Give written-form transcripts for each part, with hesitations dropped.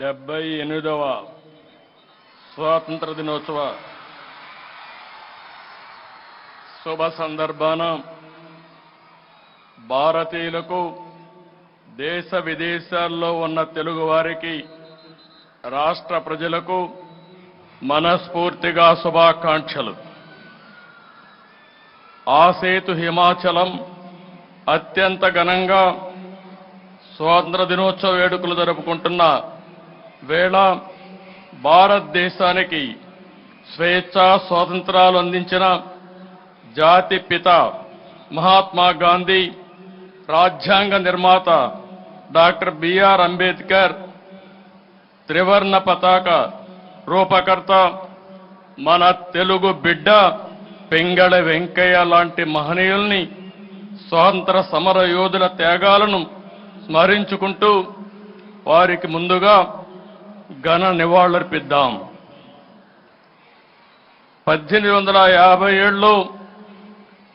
78వ స్వాతంత్ర దినోత్సవ శుభ సందర్భాన భారతీయులకు దేశ విదేశాల్లో ఉన్న తెలుగు వారికి రాష్ట్ర ప్రజలకు మనస్ఫూర్తిగా శుభాకాంక్షలు. ఆ సేతు హిమాచలం అత్యంత ఘనంగా స్వాతంత్ర దినోత్సవ వేడుకలు జరుపుకుంటున్న వేళ భారతదేశానికి స్వేచ్ఛా స్వాతంత్రాలు అందించిన జాతి పిత మహాత్మా గాంధీ, రాజ్యాంగ నిర్మాత డాక్టర్ బిఆర్ అంబేద్కర్, త్రివర్ణ పతాక రూపకర్త మన తెలుగు బిడ్డ పింగళ వెంకయ్య లాంటి మహనీయుల్ని, స్వాతంత్ర సమర యోధుల త్యాగాలను స్మరించుకుంటూ వారికి ముందుగా ఘన నివాళులర్పిద్దాం. 1857లో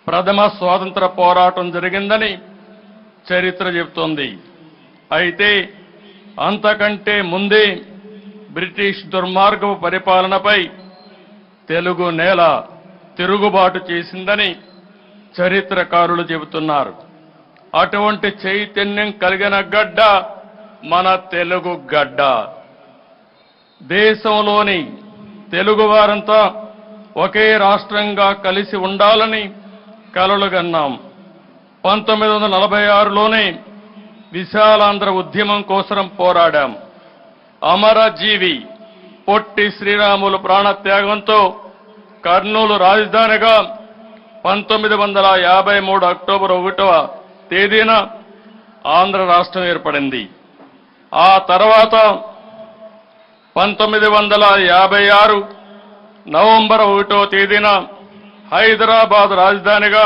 ప్రథమ స్వాతంత్ర పోరాటం జరిగిందని చరిత్ర చెబుతోంది. అయితే అంతకంటే ముందే బ్రిటిష్ దుర్మార్గపు పరిపాలనపై తెలుగు నేల తిరుగుబాటు చేసిందని చరిత్రకారులు చెబుతున్నారు. అటువంటి చైతన్యం కలిగిన గడ్డ మన తెలుగు గడ్డ. దేశంలోని తెలుగువారంతా ఒకే రాష్ట్రంగా కలిసి ఉండాలని కలలుగన్నాం. 1946లోనే విశాలాంధ్ర ఉద్యమం కోసం పోరాడాం. అమరజీవి పొట్టి శ్రీరాములు ప్రాణత్యాగంతో కర్నూలు రాజధానిగా 1953 అక్టోబర్ 1వ తేదీన ఆంధ్ర రాష్ట్రం ఏర్పడింది. ఆ తర్వాత 1956 నవంబర్ 1వ తేదీన హైదరాబాద్ రాజధానిగా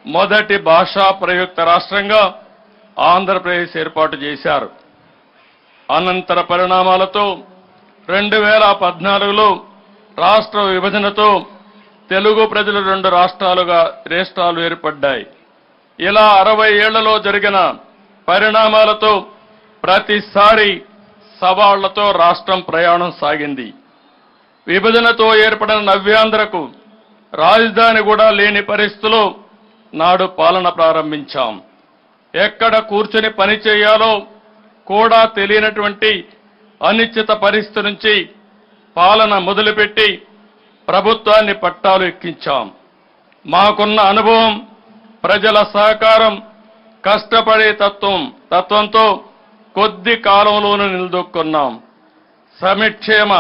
మొదటి భాషా ప్రయుక్త రాష్ట్రంగా ఆంధ్రప్రదేశ్ ఏర్పాటు చేశారు. అనంతర పరిణామాలతో 2014లో రాష్ట్ర విభజనతో తెలుగు ప్రజలు 2 రాష్ట్రాలు ఏర్పడ్డాయి. ఇలా 60 ఏళ్లలో జరిగిన పరిణామాలతో ప్రతిసారి సవాళ్లతో రాష్ట్రం ప్రయాణం సాగింది. విభజనతో ఏర్పడిన నవ్యాంధ్రకు రాజధాని కూడా లేని పరిస్థితిలో నాడు పాలన ప్రారంభించాం. ఎక్కడ కూర్చుని పని చేయాలో కూడా తెలియనటువంటి అనిశ్చిత పరిస్థితి నుంచి పాలన మొదలుపెట్టి ప్రభుత్వాన్ని పట్టాలు ఎక్కించాం. మాకున్న అనుభవం, ప్రజల సహకారం, కష్టపడే తత్వంతో కొద్ది కాలంలోనూ నిలదొక్కున్నాం. సంక్షేమ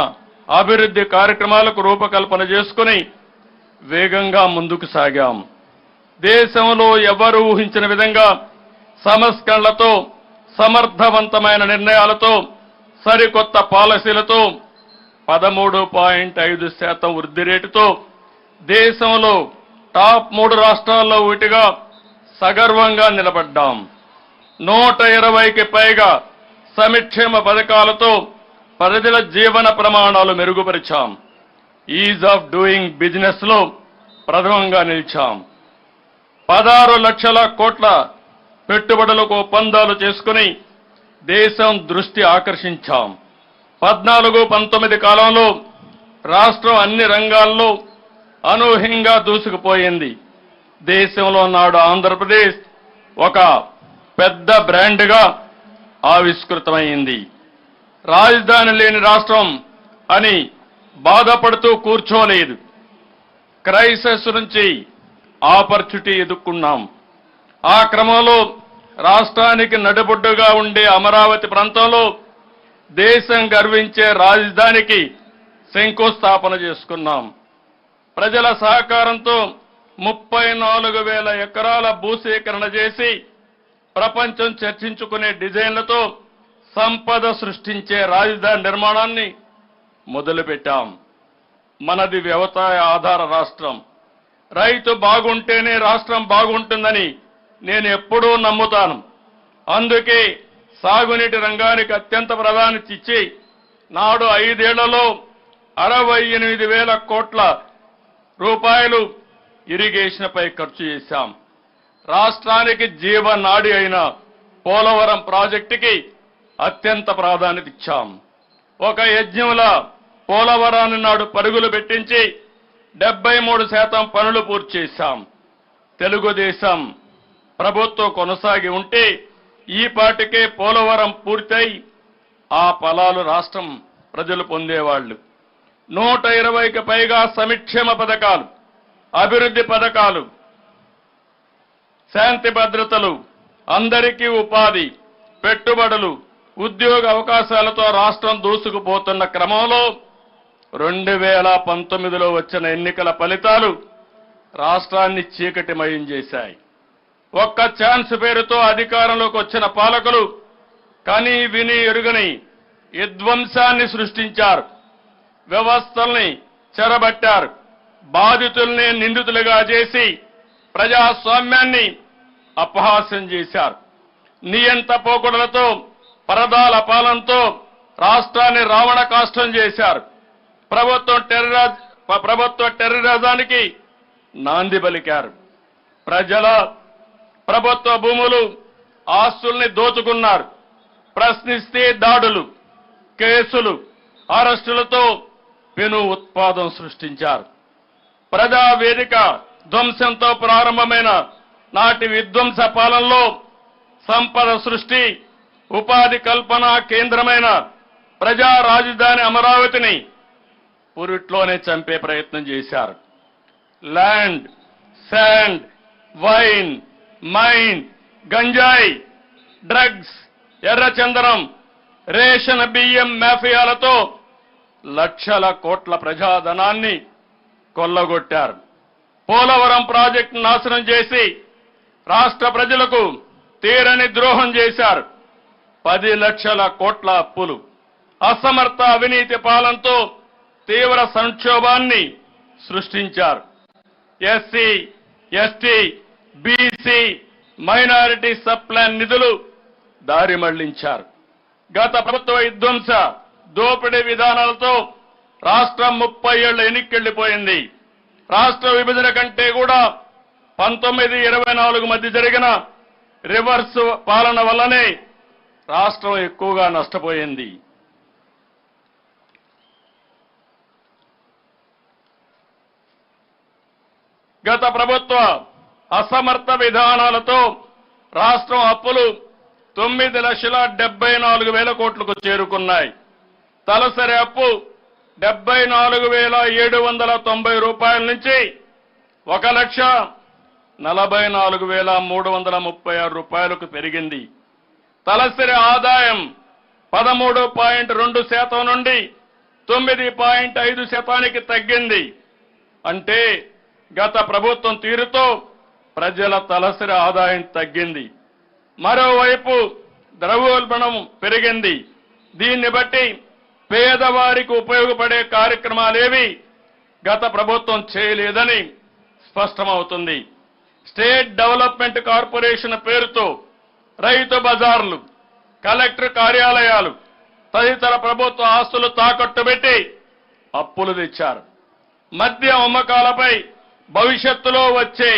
అభివృద్ధి కార్యక్రమాలకు రూపకల్పన చేసుకుని వేగంగా ముందుకు సాగాం. దేశంలో ఎవరూ ఊహించిన విధంగా సంస్కరణలతో, సమర్థవంతమైన నిర్ణయాలతో, సరికొత్త పాలసీలతో 13.5% వృద్ధి రేటుతో దేశంలో టాప్ 3 రాష్ట్రాల్లో ఒకటిగా సగర్వంగా నిలబడ్డాం. 120కి పైగా సంక్షేమ పథకాలతో ప్రజల జీవన ప్రమాణాలు మెరుగుపరిచాం. ఈజ్ ఆఫ్ డూయింగ్ బిజినెస్ లో ప్రథమంగా నిలిచాం. 16 లక్షల కోట్ల పెట్టుబడులకు ఒప్పందాలు చేసుకుని దేశం దృష్టి ఆకర్షించాం. 14-19 కాలంలో రాష్ట్రం అన్ని రంగాల్లో అనూహ్యంగా దూసుకుపోయింది. దేశంలో నాడు ఆంధ్రప్రదేశ్ ఒక పెద్ద బ్రాండ్గా ఆవిష్కృతమైంది. రాజధాని లేని రాష్ట్రం అని బాధపడుతూ కూర్చోలేదు. క్రైసిస్ నుంచి ఆపర్చునిటీ ఎదుర్కొన్నాం. ఆ క్రమంలో రాష్ట్రానికి నడిబొడ్డుగా ఉండే అమరావతి ప్రాంతంలో దేశం గర్వించే రాజధానికి శంకుస్థాపన చేసుకున్నాం. ప్రజల సహకారంతో 34,000 ఎకరాల భూసేకరణ చేసి ప్రపంచం చర్చించుకునే డిజైన్లతో సంపద సృష్టించే రాజధాని నిర్మాణాన్ని మొదలుపెట్టాం. మనది వ్యవసాయ ఆధార రాష్ట్రం. రైతు బాగుంటేనే రాష్ట్రం బాగుంటుందని నేను ఎప్పుడూ నమ్ముతాను. అందుకే సాగునీటి రంగానికి అత్యంత ప్రాధాన్యత ఇచ్చి నాడు 5 ఏళ్లలో 68,000 కోట్ల రూపాయలు ఇరిగేషన్పై ఖర్చు చేశాం. రాష్ట్రానికి జీవనాడి అయిన పోలవరం ప్రాజెక్టుకి అత్యంత ప్రాధాన్యత ఇచ్చాం. ఒక యజ్ఞంలా పోలవరాన్ని నాడు పరుగులు పెట్టించి 73% పనులు పూర్తి చేశాం. తెలుగుదేశం ప్రభుత్వం కొనసాగి ఉంటే ఈ పాటికే పోలవరం పూర్తయి ఆ ఫలాలు రాష్ట్రం ప్రజలు పొందేవాళ్లు. 120కి పైగా సంక్షేమ పథకాలు, అభివృద్ధి పథకాలు, శాంతి భద్రతలు, అందరికీ ఉపాధి, పెట్టుబడులు, ఉద్యోగ అవకాశాలతో రాష్ట్రం దూసుకుపోతున్న క్రమంలో 2019లో వచ్చిన ఎన్నికల ఫలితాలు రాష్ట్రాన్ని చీకటిమయం చేశాయి. ఒక్క ఛాన్స్ పేరుతో అధికారంలోకి వచ్చిన పాలకులు కని విని ఎరుగని విధ్వంసాన్ని సృష్టించారు. వ్యవస్థల్ని చెరబట్టారు. బాధితుల్ని నిందితులుగా చేసి ప్రజాస్వామ్యాన్ని అపహాస్యం చేశారు. నియంత పోకడలతో, పరదాల పాలనతో రాష్ట్రాన్ని రావణ కాష్టం చేశారు. ప్రభుత్వ టెర్రరిజానికి నాంది పలికారు. ప్రజల ప్రభుత్వ భూములు, ఆస్తుల్ని దోచుకున్నారు. ప్రశ్నిస్తే దాడులు, కేసులు, అరెస్టులతో పెను ఉత్పాదం సృష్టించారు. ప్రజావేదిక ధ్వంసంతో ప్రారంభమైన నాటి విధ్వంస పాలనలో సంపద సృష్టి, ఉపాధి కల్పన కేంద్రమైన ప్రజా రాజధాని అమరావతిని పురిట్లోనే చంపే ప్రయత్నం చేశారు. ల్యాండ్, శాండ్, వైన్, మైన్, గంజాయి, డ్రగ్స్, ఎర్రచందనం, రేషన్ బియ్యం మాఫియాలతో లక్షల కోట్ల ప్రజాధనాన్ని కొల్లగొట్టారు. పోలవరం ప్రాజెక్టు నాశనం చేసి రాష్ట్ర ప్రజలకు తీరని ద్రోహం చేశారు. 10 లక్షల కోట్ల అప్పులు, అసమర్థ అవినీతి పాలనతో తీవ్ర సంక్షోభాన్ని సృష్టించారు. SC, ST, BC, minority sub plan నిధులు దారి మళ్లించారు. గత ప్రభుత్వ విధ్వంస దోపిడీ విధానాలతో రాష్ట్రం 30 ఏళ్ల ఎన్నికెళ్లిపోయింది. రాష్ట్ర విభజన కంటే కూడా 1924 మధ్య జరిగిన రివర్స్ పాలన వల్లనే రాష్ట్రం ఎక్కువగా నష్టపోయింది. గత ప్రభుత్వ అసమర్థ విధానాలతో రాష్ట్రం అప్పులు 9,74,000 కోట్లకు చేరుకున్నాయి. తలసరి అప్పు 74,790 రూపాయల నుంచి 1,44,336 రూపాయలకు పెరిగింది. తలసరి ఆదాయం 13.2% నుండి 9.5% తగ్గింది. అంటే గత ప్రభుత్వం తీరుతో ప్రజల తలసరి ఆదాయం తగ్గింది. మరోవైపు ద్రవ్యోల్బణం పెరిగింది. దీన్ని బట్టి పేదవారికి ఉపయోగపడే కార్యక్రమాలేవి గత ప్రభుత్వం చేయలేదని స్పష్టమవుతుంది. స్టేట్ డెవలప్మెంట్ కార్పొరేషన్ పేరుతో రైతు బజార్లు, కలెక్టర్ కార్యాలయాలు తదితర ప్రభుత్వ ఆస్తులు తాకట్టు పెట్టి అప్పులు తెచ్చారు. మద్యం అమ్మకాలపై భవిష్యత్తులో వచ్చే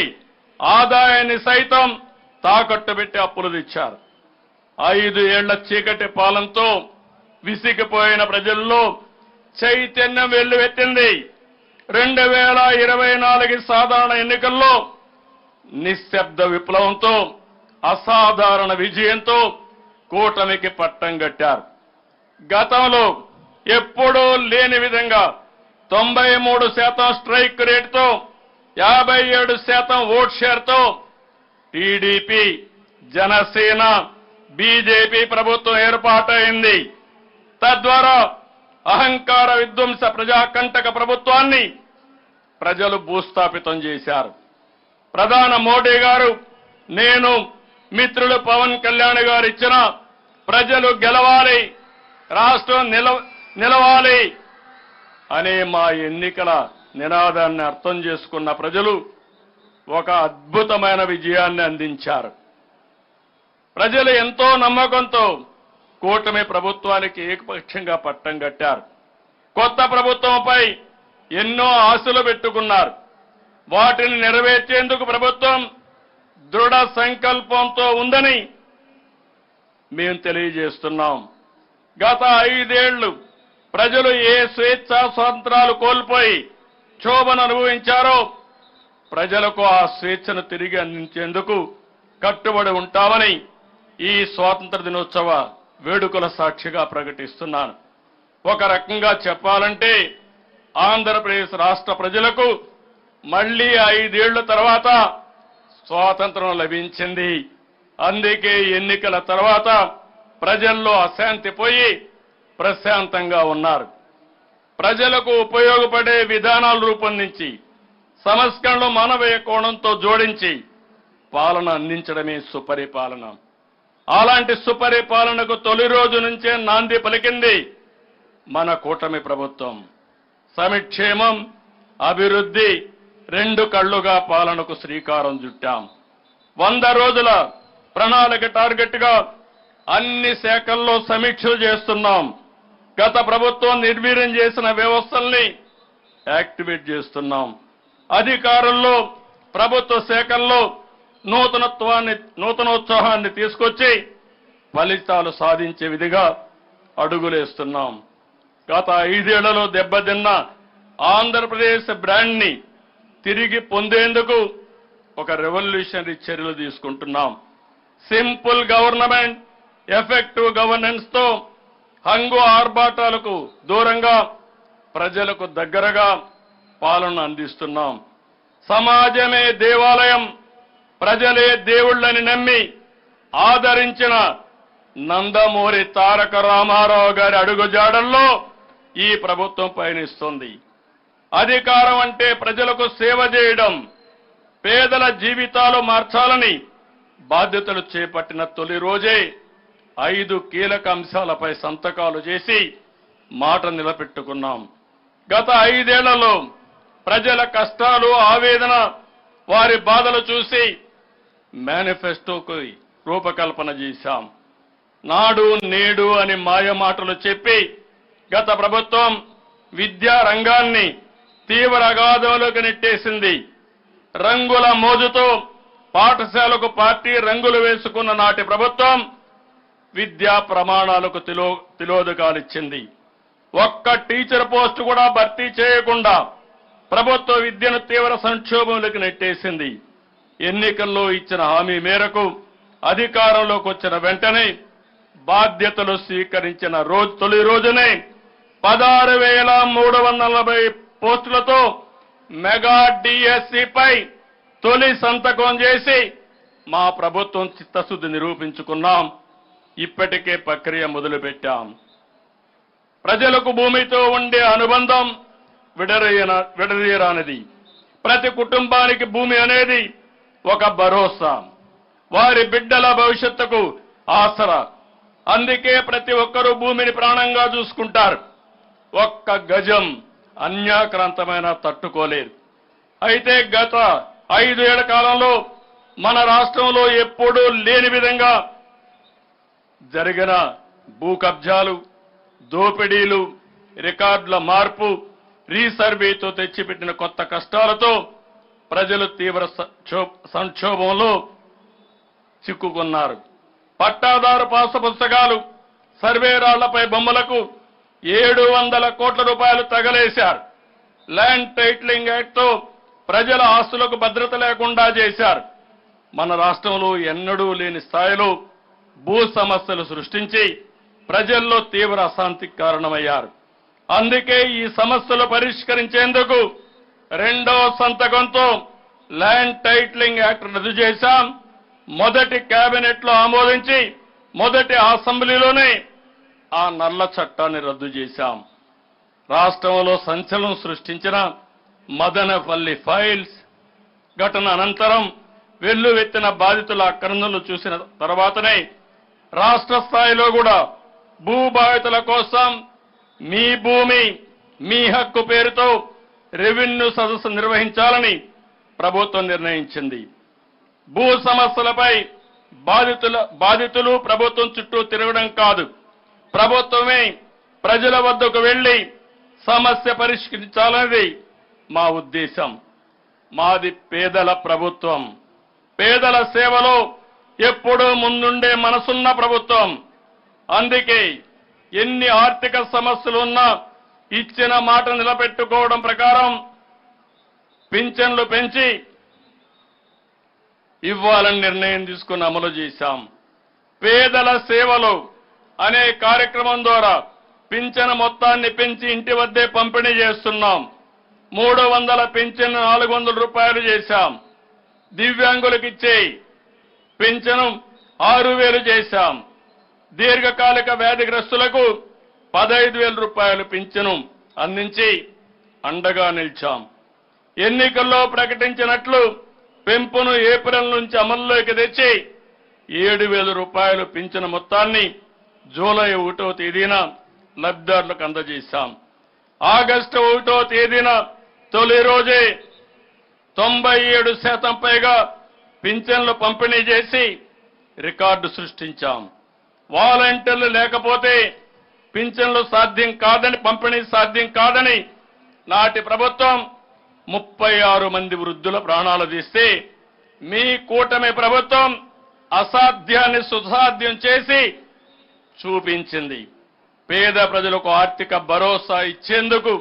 ఆదాయాన్ని సైతం తాకట్టు పెట్టి అప్పులు తెచ్చారు. 5 ఏళ్ల చీకటి పాలనతో విసిగిపోయిన ప్రజల్లో చైతన్యం వెల్లువెత్తింది. 2024 సాధారణ ఎన్నికల్లో నిశ్శబ్ద విప్లవంతో, అసాధారణ విజయంతో కూటమికి పట్టం కట్టారు. గతంలో ఎప్పుడూ లేని విధంగా 93% స్ట్రైక్ రేటుతో 57% ఓట్ షేర్తో టీడీపీ, జనసేన, బీజేపీ ప్రభుత్వం ఏర్పాటైంది. తద్వారా అహంకార విధ్వంస ప్రజాకంటక ప్రభుత్వాన్ని ప్రజలు భూస్థాపితం చేశారు. ప్రధాని మోడీ గారు, నేను, మిత్రులు పవన్ కళ్యాణ్ గారు ఇచ్చిన ప్రజలు గెలవాలి, రాష్ట్రం నిలవాలి అనే మా ఎన్నికల నినాదాన్ని అర్థం చేసుకున్న ప్రజలు ఒక అద్భుతమైన విజయాన్ని అందించారు. ప్రజలు ఎంతో నమ్మకంతో కూటమి ప్రభుత్వానికి ఏకపక్షంగా పట్టం కట్టారు. కొత్త ప్రభుత్వంపై ఎన్నో ఆశలు పెట్టుకున్నారు. వాటిని నెరవేర్చేందుకు ప్రభుత్వం దృఢ సంకల్పంతో ఉందని మేము తెలియజేస్తున్నాం. గత 5 ఏళ్లు ప్రజలు ఏ స్వేచ్ఛా స్వాతంత్రాలు కోల్పోయి క్షోభను అనుభవించారో ప్రజలకు ఆ స్వేచ్ఛను తిరిగి అందించేందుకు కట్టుబడి ఉంటామని ఈ స్వాతంత్ర దినోత్సవ వేడుకల సాక్షిగా ప్రకటిస్తున్నాను. ఒక రకంగా చెప్పాలంటే ఆంధ్రప్రదేశ్ రాష్ట్ర ప్రజలకు మళ్లీ 5 ఏళ్ల తర్వాత స్వాతంత్రం లభించింది. అందుకే ఎన్నికల తర్వాత ప్రజల్లో అశాంతి పోయి ప్రశాంతంగా ఉన్నారు. ప్రజలకు ఉపయోగపడే విధానాలు రూపొందించి సంస్కరణలు మానవీయ కోణంతో జోడించి పాలన అందించడమే సుపరిపాలన. అలాంటి సుపరిపాలనకు తొలి రోజు నుంచే నాంది పలికింది మన కూటమి ప్రభుత్వం. సంక్షేమం, అభివృద్ధి 2 కళ్లుగా పాలనకు శ్రీకారం చుట్టాం. 100 రోజుల ప్రణాళిక టార్గెట్ గా అన్ని శాఖల్లో సమీక్షలు చేస్తున్నాం. గత ప్రభుత్వం నిర్వీర్యం చేసిన వ్యవస్థల్ని యాక్టివేట్ చేస్తున్నాం. అధికారుల్లో ప్రభుత్వ శాఖల్లో నూతనోత్సాహాన్ని తీసుకొచ్చి ఫలితాలు సాధించే విధిగా అడుగులేస్తున్నాం. గత 5 ఏళ్లలో దెబ్బతిన్న ఆంధ్రప్రదేశ్ బ్రాండ్ ని తిరిగి పొందేందుకు ఒక రెవల్యూషనరీ చర్యలు తీసుకుంటున్నాం. సింపుల్ గవర్నమెంట్, ఎఫెక్టివ్ గవర్నెన్స్ తో హంగు ఆర్భాటాలకు దూరంగా ప్రజలకు దగ్గరగా పాలన అందిస్తున్నాం. సమాజమే దేవాలయం, ప్రజలే దేవుళ్ళని నమ్మి ఆదరించిన నందమూరి తారక రామారావు గారి అడుగుజాడల్లో ఈ ప్రభుత్వం పయనిస్తుంది. అధికారం అంటే ప్రజలకు సేవ చేయడం, పేదల జీవితాలు మార్చాలని బాధ్యతలు చేపట్టిన తొలి రోజే 5 కీలక అంశాలపై సంతకాలు చేసి మాట నిలబెట్టుకున్నాం. గత 5 ఏళ్లలో ప్రజల కష్టాలు, ఆవేదన, వారి బాధలు చూసి మేనిఫెస్టోకు రూపకల్పన చేశాం. నాడు నేడు అని మాయ మాటలు చెప్పి గత ప్రభుత్వం విద్యా రంగాన్ని తీవ్ర అగాధంలోకి నెట్టేసింది. రంగుల మోజుతో పాఠశాలకు పార్టీ రంగులు వేసుకున్న నాటి ప్రభుత్వం విద్యా ప్రమాణాలకు తిలోదకాలిచ్చింది. ఒక్క టీచర్ పోస్టు కూడా భర్తీ చేయకుండా ప్రభుత్వ విద్యను తీవ్ర సంక్షోభంలోకి నెట్టేసింది. ఎన్నికల్లో ఇచ్చిన హామీ మేరకు అధికారంలోకి వచ్చిన వెంటనే బాధ్యతలు స్వీకరించిన తొలి రోజునే 16,340 పోస్టులతో మెగా డిఎస్సిపై తొలి సంతకం చేసి మా ప్రభుత్వం చిత్తశుద్ధి నిరూపించుకున్నాం. ఇప్పటికే ప్రక్రియ మొదలుపెట్టాం. ప్రజలకు భూమితో ఉండే అనుబంధం విడదీయరానిది. ప్రతి కుటుంబానికి భూమి అనేది ఒక భరోసా, వారి బిడ్డల భవిష్యత్తుకు ఆసరా. అందుకే ప్రతి ఒక్కరూ భూమిని ప్రాణంగా చూసుకుంటారు. ఒక్క గజం అన్యాక్రాంతమైన తట్టుకోలేరు. అయితే గత 5 ఏళ్ల కాలంలో మన రాష్ట్రంలో ఎప్పుడూ లేని విధంగా జరిగిన భూ కబ్జాలు, దోపిడీలు, రికార్డుల మార్పు, రీసర్వేతో తెచ్చిపెట్టిన కొత్త కష్టాలతో ప్రజలు తీవ్ర సంక్షోభంలో చిక్కుకున్నారు. పట్టాదారు పాస పుస్తకాలు, సర్వే రాళ్లపై బొమ్మలకు 700 కోట్ల రూపాయలు తగలేశారు. ల్యాండ్ టైటిలింగ్ యాక్ట్ తో ప్రజల ఆస్తులకు భద్రత లేకుండా చేశారు. మన రాష్ట్రంలో ఎన్నడూ లేని స్థాయిలో భూ సమస్యలు సృష్టించి ప్రజల్లో తీవ్ర అశాంతికి కారణమయ్యారు. అందుకే ఈ సమస్యలు పరిష్కరించేందుకు 2వ సంతకంతో ల్యాండ్ టైటిలింగ్ యాక్ట్ రద్దు చేశాం. మొదటి కేబినెట్ లో ఆమోదించి మొదటి అసెంబ్లీలోనే ఆ నల్ల చట్టాన్ని రద్దు చేశాం. రాష్ట్రంలో సంచలనం సృష్టించిన మదనపల్లి ఫైల్స్ ఘటన అనంతరం వెల్లువెత్తిన బాధితుల ఆక్రందనలు చూసిన తర్వాతనే రాష్ట్ర స్థాయిలో కూడా భూ బాధితుల కోసం మీ భూమి మీ హక్కు పేరుతో రెవెన్యూ సదస్సు నిర్వహించాలని ప్రభుత్వం నిర్ణయించింది. భూ సమస్యలపై బాధితులు ప్రభుత్వం చుట్టూ తిరగడం కాదు, ప్రభుత్వమే ప్రజల వద్దకు వెళ్లి సమస్య పరిష్కరించాలనేది మా ఉద్దేశం. మాది పేదల ప్రభుత్వం, పేదల సేవలో ఎప్పుడూ ముందుండే మనసున్న ప్రభుత్వం. అందుకే ఎన్ని ఆర్థిక సమస్యలు ఉన్నా ఇచ్చిన మాట నిలబెట్టుకోవడం ప్రకారం పింఛన్లు పెంచి ఇవ్వాలని నిర్ణయం తీసుకుని అమలు చేశాం. పేదల సేవలు అనే కార్యక్రమం ద్వారా పింఛన్ మొత్తాన్ని పెంచి ఇంటి వద్దే పంపిణీ చేస్తున్నాం. 300 పింఛన్ 400 రూపాయలు చేశాం. దివ్యాంగులకు ఇచ్చే పింఛను 6000 చేశాం. దీర్ఘకాలిక వ్యాధిగ్రస్తులకు 15,000 రూపాయలు పింఛను అందించి అండగా నిలిచాం. ఎన్నికల్లో ప్రకటించినట్లు పెంపును ఏప్రిల్ నుంచి అమల్లోకి తెచ్చి 7,000 రూపాయలు పింఛను మొత్తాన్ని జూలై 1వ తేదీన లబ్ధిదారులకు అందజేశాం. ఆగస్టు 1వ తేదీన తొలి రోజే 97% పైగా పింఛన్లు పంపిణీ చేసి రికార్డు సృష్టించాం. వాలంటీర్లు లేకపోతే పింఛన్లు సాధ్యం కాదని, పంపిణీ సాధ్యం కాదని నాటి ప్రభుత్వం 36 మంది వృద్ధుల ప్రాణాలు తీస్తే మీ కూటమి ప్రభుత్వం అసాధ్యాన్ని సుసాధ్యం చేసి చూపించింది. పేద ప్రజలకు ఆర్థిక భరోసా ఇచ్చేందుకు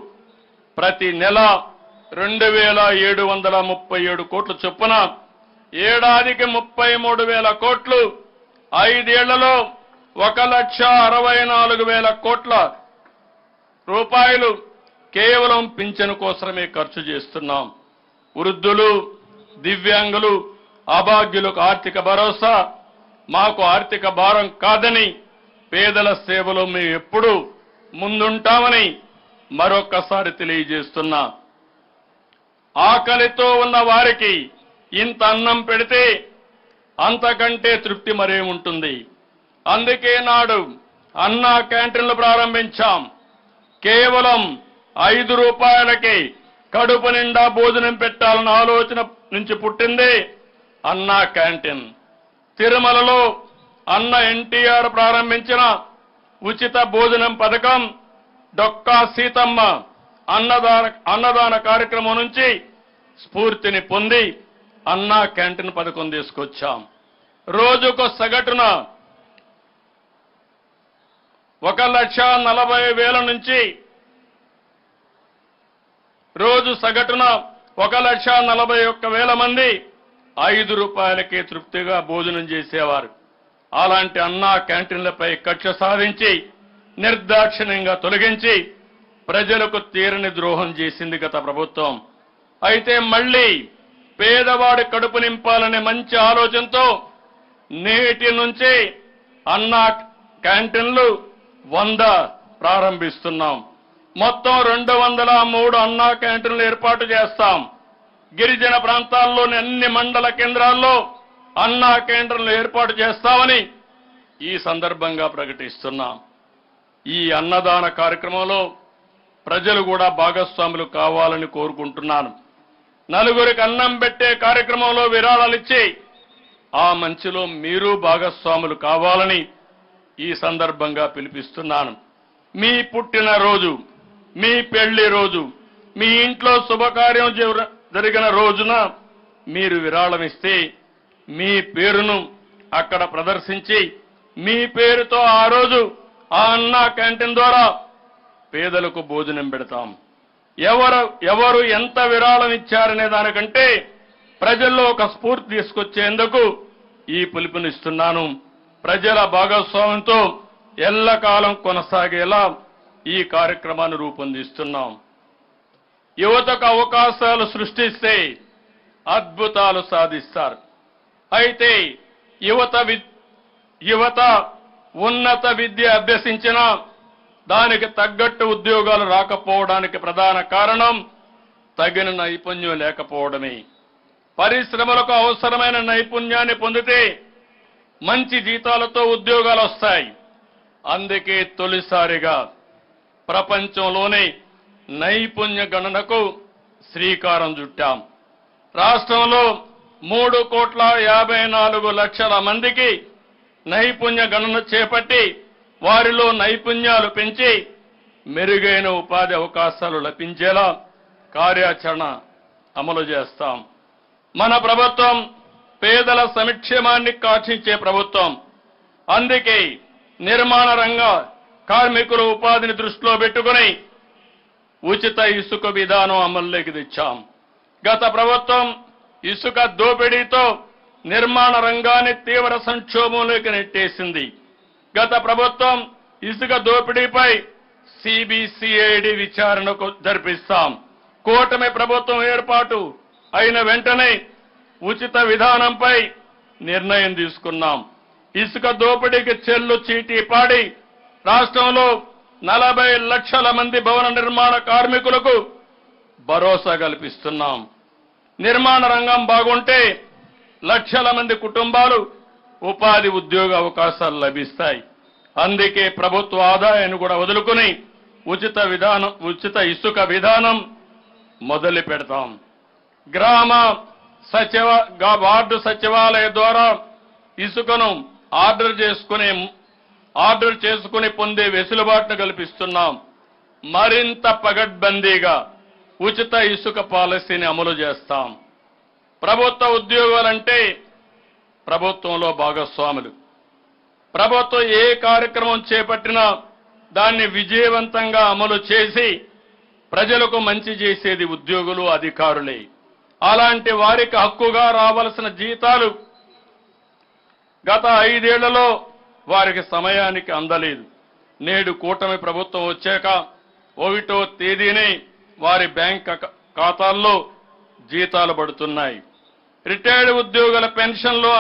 ప్రతి నెల 2,737 కోట్ల చొప్పున ఏడాదికి 33,000 కోట్లు, 5 ఏళ్లలో 1,64,000 కోట్ల రూపాయలు కేవలం పింఛను కోసమే ఖర్చు చేస్తున్నాం. వృద్ధులు, దివ్యాంగులు, అభాగ్యులకు ఆర్థిక భరోసా మాకు ఆర్థిక భారం కాదని, పేదల సేవలో మేము ఎప్పుడూ ముందుంటామని మరొక్కసారి తెలియజేస్తున్నా. ఆకలితో ఉన్న వారికి ఇంత అన్నం పెడితే అంతకంటే తృప్తి మరేముంటుంది. అందుకే నాడు అన్నా క్యాంటీన్లు ప్రారంభించాం. కేవలం 5 రూపాయలకి కడుపు నిండా భోజనం పెట్టాలన్న ఆలోచన నుంచి పుట్టింది అన్నా క్యాంటీన్. తిరుమలలో అన్న ఎన్టీఆర్ ప్రారంభించిన ఉచిత భోజనం పథకం, డొక్కా సీతమ్మ అన్నదాన కార్యక్రమం నుంచి స్ఫూర్తిని పొంది అన్నా క్యాంటీన్ పథకం తీసుకొచ్చాం. రోజుకు సగటున 1,40,000 నుంచి రోజు సగటున 1,41,000 మంది 5 రూపాయలకే తృప్తిగా భోజనం చేసేవారు. అలాంటి అన్నా క్యాంటీన్లపై కక్ష సాధించి నిర్దాక్షిణ్యంగా తొలగించి ప్రజలకు తీరని ద్రోహం చేసింది గత ప్రభుత్వం. అయితే మళ్లీ పేదవాడి కడుపు నింపాలనే మంచి ఆలోచనతో నేటి నుంచి అన్నా క్యాంటీన్లు 100 ప్రారంభిస్తున్నాం. మొత్తం 203 అన్నా క్యాంటీన్లు ఏర్పాటు చేస్తాం. గిరిజన ప్రాంతాల్లోని అన్ని మండల కేంద్రాల్లో అన్నా క్యాంటీన్లు ఏర్పాటు చేస్తామని ఈ సందర్భంగా ప్రకటిస్తున్నాం. ఈ అన్నదాన కార్యక్రమంలో ప్రజలు కూడా భాగస్వాములు కావాలని కోరుకుంటున్నాను. నలుగురికి అన్నం పెట్టే కార్యక్రమంలో విరాళాలిచ్చి ఆ మంచిలో మీరు భాగస్వాములు కావాలని ఈ సందర్భంగా పిలిపిస్తున్నాను. మీ పుట్టినరోజు, మీ పెళ్లి రోజు, మీ ఇంట్లో శుభకార్యం జరిగిన రోజున మీరు విరాళమిస్తే మీ పేరును అక్కడ ప్రదర్శించి మీ పేరుతో ఆ రోజు ఆ అన్నా క్యాంటీన్ ద్వారా పేదలకు భోజనం పెడతాం. ఎవరు ఎంత విరాళం ఇచ్చారనే దానికంటే ప్రజల్లో ఒక స్ఫూర్తి తీసుకొచ్చేందుకు ఈ పిలుపునిస్తున్నాను. ప్రజల భాగస్వామ్యంతో ఎల్లకాలం కొనసాగేలా ఈ కార్యక్రమాన్ని రూపొందిస్తున్నాం. యువతకు అవకాశాలు సృష్టిస్తే అద్భుతాలు సాధిస్తారు. అయితే యువత ఉన్నత విద్య అభ్యసించిన దానికి తగ్గట్టు ఉద్యోగాలు రాకపోవడానికి ప్రధాన కారణం తగిన నైపుణ్యం లేకపోవడమే. పరిశ్రమలకు అవసరమైన నైపుణ్యాన్ని పొందితే మంచి జీతాలతో ఉద్యోగాలు వస్తాయి. అందుకే తొలిసారిగా ప్రపంచంలోనే నైపుణ్య గణనకు శ్రీకారం చుట్టాం. రాష్ట్రంలో 3,54,00,000 మందికి నైపుణ్య గణన చేపట్టి వారిలో నైపుణ్యాలు పెంచి మెరుగైన ఉపాధి అవకాశాలు లభించేలా కార్యాచరణ అమలు చేస్తాం. మన ప్రభుత్వం పేదల సంక్షేమాన్ని కాక్షించే ప్రభుత్వం. అందుకే నిర్మాణ రంగ కార్మికుల ఉపాధిని దృష్టిలో పెట్టుకుని ఉచిత ఇసుక విధానం అమల్లోకి తెచ్చాం. గత ప్రభుత్వం ఇసుక దోపిడీతో నిర్మాణ రంగాన్ని తీవ్ర సంక్షోభంలోకి నెట్టేసింది. గత ప్రభుత్వం ఇసుక దోపిడీపై సిబిసిఐడి విచారణకు జరిపిస్తాం. కూటమి ప్రభుత్వం ఏర్పాటు అయిన వెంటనే ఉచిత విధానంపై నిర్ణయం తీసుకున్నాం. ఇసుక దోపిడీకి చెల్లు చీటీ పాడి రాష్ట్రంలో 40 లక్షల మంది భవన నిర్మాణ కార్మికులకు భరోసా కల్పిస్తున్నాం. నిర్మాణ రంగం బాగుంటే లక్షల మంది కుటుంబాలు ఉపాధి ఉద్యోగ అవకాశాలు లభిస్తాయి. అందుకే ప్రభుత్వ ఆదాయాన్ని కూడా వదులుకుని ఉచిత ఇసుక విధానం మొదలు పెడతాం. వార్డు సచివాలయ ద్వారా ఇసుకను ఆర్డర్ చేసుకుని పొందే వెసులుబాటును కల్పిస్తున్నాం. మరింత పగడ్బందీగా ఉచిత ఇసుక పాలసీని అమలు చేస్తాం. ప్రభుత్వ ఉద్యోగాలంటే ప్రభుత్వంలో భాగస్వాములు. ప్రభుత్వం ఏ కార్యక్రమం చేపట్టినా దాన్ని విజయవంతంగా అమలు చేసి ప్రజలకు మంచి చేసేది ఉద్యోగులు, అధికారులే. అలాంటి వారికి హక్కుగా రావాల్సిన జీతాలు గత 5 ఏళ్లలో వారికి సమయానికి అందలేదు. నేడు కూటమి ప్రభుత్వం వచ్చాక 1వ తేదీనే వారి బ్యాంక్ ఖాతాల్లో జీతాలు పడుతున్నాయి. రిటైర్డ్ ఉద్యోగుల పెన్షన్లు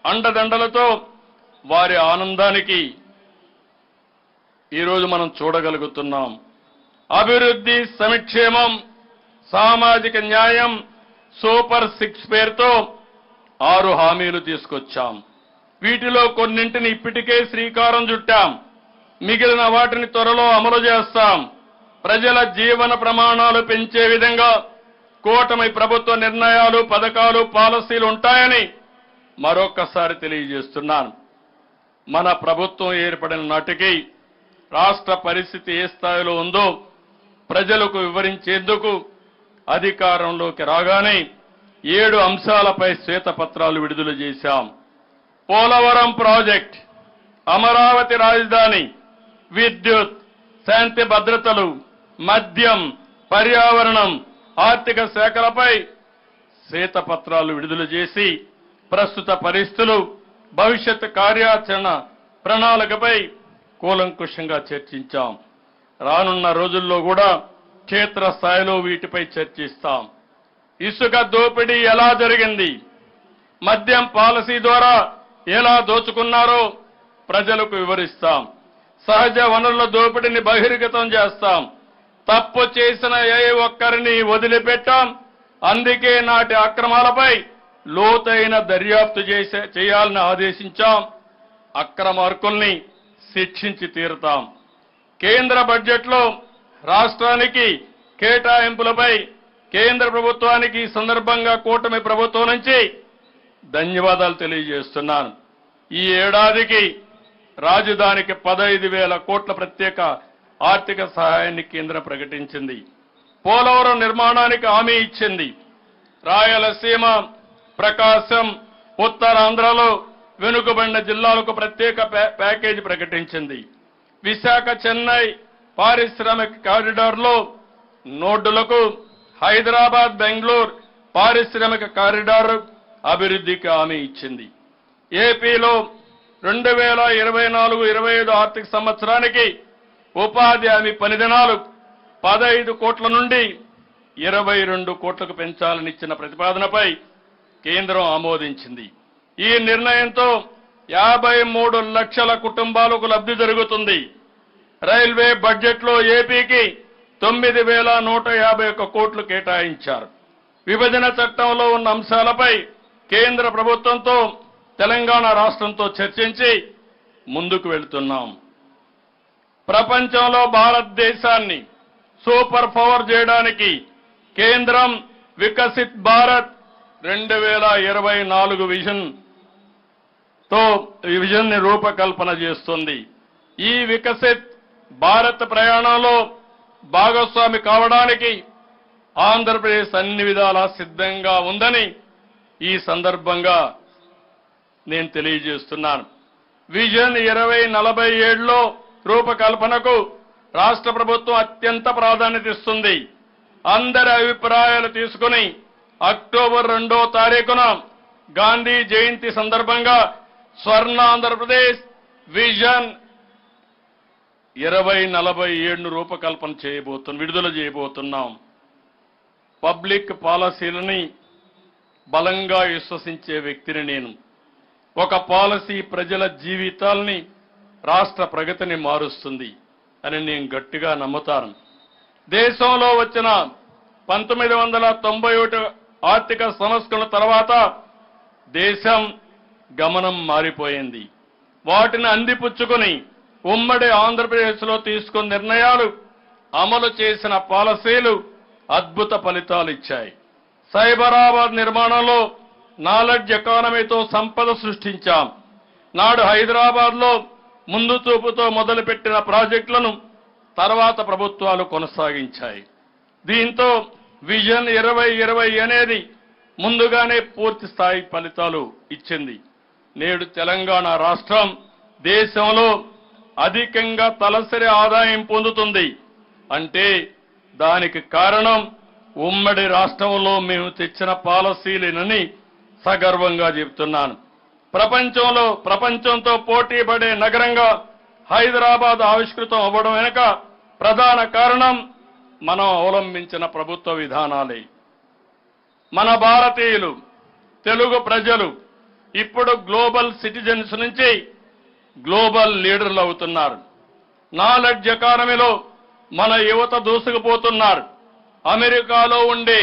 అండదండలతో వారి ఆనందానికి ఈరోజు మనం చూడగలుగుతున్నాం. అభివృద్ధి, సంక్షేమం, సామాజిక న్యాయం, సూపర్ 6 పేరుతో 6 హామీలు తీసుకొచ్చాం. వీటిలో కొన్నింటిని ఇప్పటికే శ్రీకారం చుట్టాం. మిగిలిన వాటిని త్వరలో అమలు చేస్తాం. ప్రజల జీవన ప్రమాణాలు పెంచే విధంగా కూటమి ప్రభుత్వ నిర్ణయాలు, పథకాలు, పాలసీలు ఉంటాయని మరొక్కసారి తెలియజేస్తున్నాను. మన ప్రభుత్వం ఏర్పడిన నాటికి రాష్ట్ర పరిస్థితి ఏ స్థాయిలో ఉందో ప్రజలకు వివరించేందుకు అధికారంలోకి రాగానే 7 అంశాలపై శ్వేతపత్రాలు విడుదల చేశాం. పోలవరం ప్రాజెక్ట్, అమరావతి రాజధాని, విద్యుత్, శాంతి భద్రతలు, మద్యం, పర్యావరణం, ఆర్థిక శాఖలపై శ్వేతపత్రాలు విడుదల చేసి ప్రస్తుత పరిస్థితులు, భవిష్యత్ కార్యాచరణ ప్రణాళికపై కూలంకుషంగా చర్చించాం. రానున్న రోజుల్లో కూడా క్షేత్రస్థాయిలో వీటిపై చర్చిస్తాం. ఇసుక దోపిడీ ఎలా జరిగింది, మద్యం పాలసీ ద్వారా ఎలా దోచుకున్నారో ప్రజలకు వివరిస్తాం. సహజ వనరుల దోపిడీని బహిర్గతం చేస్తాం. తప్పు చేసిన ఏ ఒక్కరిని వదిలిపెట్టాం. అందుకే నాటి అక్రమాలపై లోతైన దర్యాప్తు చేయాలని ఆదేశించాం. అక్రమార్కుల్ని శిక్షించి తీరుతాం. కేంద్ర బడ్జెట్లో రాష్ట్రానికి కేటాయింపులపై కేంద్ర ప్రభుత్వానికి ఈ సందర్భంగా కూటమి ప్రభుత్వం నుంచి ధన్యవాదాలు తెలియజేస్తున్నాను. ఈ ఏడాదికి రాజధానికి 15,000 కోట్ల ప్రత్యేక ఆర్థిక సహాయాన్ని కేంద్రం ప్రకటించింది. పోలవరం నిర్మాణానికి హామీ ఇచ్చింది. రాయలసీమ, ప్రకాశం, ఉత్తరాంధ్రలో వెనుకబడిన జిల్లాలకు ప్రత్యేక ప్యాకేజీ ప్రకటించింది. విశాఖ, చెన్నై పారిశ్రామిక కారిడార్లో నోడ్డులకు, హైదరాబాద్, బెంగళూరు పారిశ్రామిక కారిడార్ అభివృద్ధికి హామీ ఇచ్చింది. ఏపీలో 2024-25 ఆర్థిక సంవత్సరానికి ఉపాధి హామీ పని దినాలు 15 కోట్ల నుండి 22 కోట్లకు పెంచాలని ఇచ్చిన ప్రతిపాదనపై కేంద్రం ఆమోదించింది. ఈ నిర్ణయంతో 53 లక్షల కుటుంబాలకు లబ్ధి జరుగుతుంది. రైల్వే బడ్జెట్లో ఏపీకి 9,151 కోట్లు కేటాయించారు. విభజన చట్టంలో ఉన్న అంశాలపై కేంద్ర ప్రభుత్వంతో తెలంగాణ రాష్ట్రంతో చర్చించి ముందుకు వెళ్తున్నాం. ప్రపంచంలో భారతదేశాన్ని సూపర్ పవర్ చేయడానికి కేంద్రం వికసిత్ భారత్ 2024 విజన్ ని రూపకల్పన చేస్తుంది. ఈ వికసిత్ భారత్ ప్రయాణంలో భాగస్వామి కావడానికి ఆంధ్రప్రదేశ్ అన్ని విధాలా సిద్ధంగా ఉందని ఈ సందర్భంగా నేను తెలియజేస్తున్నాను. విజన్ 2047లో రూపకల్పనకు రాష్ట్ర ప్రభుత్వం అత్యంత ప్రాధాన్యత ఇస్తుంది. అందరి అభిప్రాయాలు తీసుకుని అక్టోబర్ 2వ తారీఖున గాంధీ జయంతి సందర్భంగా స్వర్ణాంధ్రప్రదేశ్ విజన్ 2047 రూపకల్పన విడుదల చేయబోతున్నాం. పబ్లిక్ పాలసీలని బలంగా విశ్వసించే వ్యక్తిని నేను. ఒక పాలసీ ప్రజల జీవితాల్ని, రాష్ట్ర ప్రగతిని మారుస్తుంది అని నేను గట్టిగా నమ్ముతాను. దేశంలో వచ్చిన 1991 ఆర్థిక సంస్కరణల తర్వాత దేశం గమనం మారిపోయింది. వాటిని అందిపుచ్చుకొని ఉమ్మడి ఆంధ్రప్రదేశ్లో తీసుకున్న నిర్ణయాలు, అమలు చేసిన పాలసీలు అద్భుత ఫలితాలు ఇచ్చాయి. సైబరాబాద్ నిర్మాణంలో నాలెడ్జ్ ఎకానమీతో సంపద సృష్టించాం. నాడు హైదరాబాద్లో ముందు చూపుతో మొదలుపెట్టిన ప్రాజెక్టులను తర్వాత ప్రభుత్వాలు కొనసాగించాయి. దీంతో విజన్ 2020 అనేది ముందుగానే పూర్తి స్థాయి ఫలితాలు ఇచ్చింది. నేడు తెలంగాణ రాష్ట్రం దేశంలో అధికంగా తలసరి ఆదాయం పొందుతుంది. అంటే దానికి కారణం ఉమ్మడి రాష్ట్రంలో మేము తెచ్చిన పాలసీలేనని సగర్వంగా చెబుతున్నాను. ప్రపంచంతో పోటీ పడే నగరంగా హైదరాబాద్ ఆవిష్కృతం అవ్వడం వెనుక ప్రధాన కారణం మనం అవలంబించిన ప్రభుత్వ విధానాలే. మన భారతీయులు, తెలుగు ప్రజలు ఇప్పుడు గ్లోబల్ సిటిజన్స్ నుంచి గ్లోబల్ లీడర్లు అవుతున్నారు. నాలెడ్జ్ ఎకానమీలో మన యువత దూసుకుపోతున్నారు. అమెరికాలో ఉండే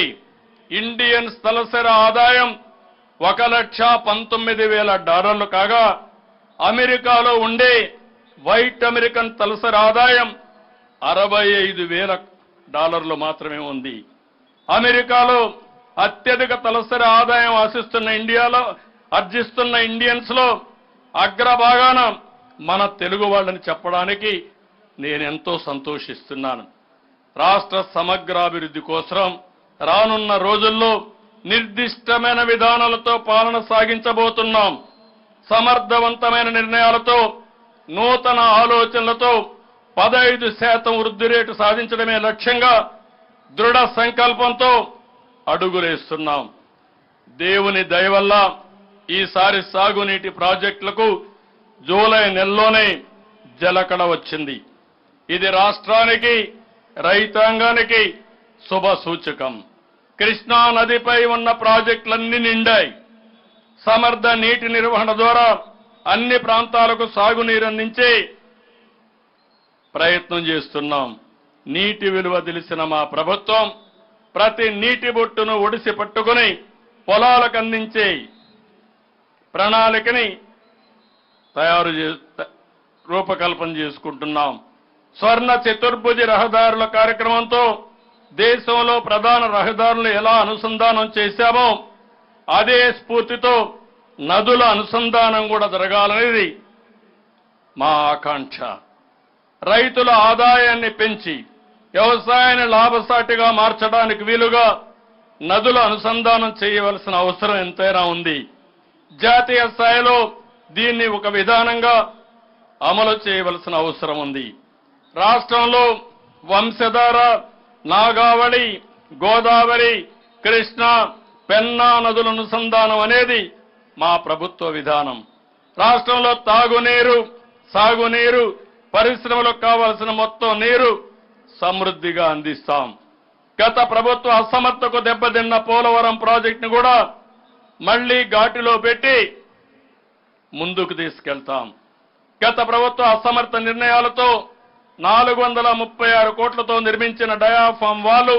ఇండియన్స్ తలసరి ఆదాయం $1,19,000 కాగా అమెరికాలో ఉండే వైట్ అమెరికన్ తలసరి ఆదాయం $65,000 మాత్రమే ఉంది. అమెరికాలో అత్యధిక తలసరి ఆదాయం ఆర్జిస్తున్న ఇండియన్స్ లో అగ్రభాగాన మన తెలుగు వాళ్ళని చెప్పడానికి నేనెంతో సంతోషిస్తున్నాను. రాష్ట్ర సమగ్రాభివృద్ధి కోసం రానున్న రోజుల్లో నిర్దిష్టమైన విధానాలతో పాలన సాగించబోతున్నాం. సమర్థవంతమైన నిర్ణయాలతో, నూతన ఆలోచనలతో 15% వృద్ధి రేటు సాధించడమే లక్ష్యంగా దృఢ సంకల్పంతో అడుగులేస్తున్నాం. దేవుని దయ వల్ల ఈసారి సాగునీటి ప్రాజెక్టులకు జూలై నెలలోనే జలకళ వచ్చింది. ఇది రాష్ట్రానికి, రైతాంగానికి శుభ సూచకం. కృష్ణా నదిపై ఉన్న ప్రాజెక్టులన్నీ నిండాయి. సమర్థ నీటి నిర్వహణ ద్వారా అన్ని ప్రాంతాలకు సాగునీరు అందించే ప్రయత్నం చేస్తున్నాం. నీటి విలువ తెలిసిన మా ప్రభుత్వం ప్రతి నీటి బొట్టును ఒడిసి పట్టుకుని పొలాలకు అందించే ప్రణాళికని రూపకల్పన చేసుకుంటున్నాం. స్వర్ణ చతుర్భుజ రహదారుల కార్యక్రమంతో దేశంలో ప్రధాన రహదారులు ఎలా అనుసంధానం చేశామో అదే స్ఫూర్తితో నదుల అనుసంధానం కూడా జరగాలనేది మా ఆకాంక్ష. రైతుల ఆదాయాన్ని పెంచి వ్యవసాయాన్ని లాభసాటిగా మార్చడానికి వీలుగా నదుల అనుసంధానం చేయవలసిన అవసరం ఎంతైనా ఉంది. జాతీయ స్థాయిలో దీన్ని ఒక విధానంగా అమలు చేయవలసిన అవసరం ఉంది. రాష్ట్రంలో వంశధార, నాగావళి, గోదావరి, కృష్ణా, పెన్నా నదుల అనుసంధానం అనేది మా ప్రభుత్వ విధానం. రాష్ట్రంలో తాగునీరు, సాగునీరు, పరిశ్రమలకు కావాల్సిన మొత్తం నీరు సమృద్ధిగా అందిస్తాం. గత ప్రభుత్వ అసమర్థకు దెబ్బతిన్న పోలవరం ప్రాజెక్టును కూడా మళ్లీ ఘాటిలో పెట్టి ముందుకు తీసుకెళ్తాం. గత ప్రభుత్వ అసమర్థ నిర్ణయాలతో 436 కోట్లతో నిర్మించిన డయాఫామ్ వాల్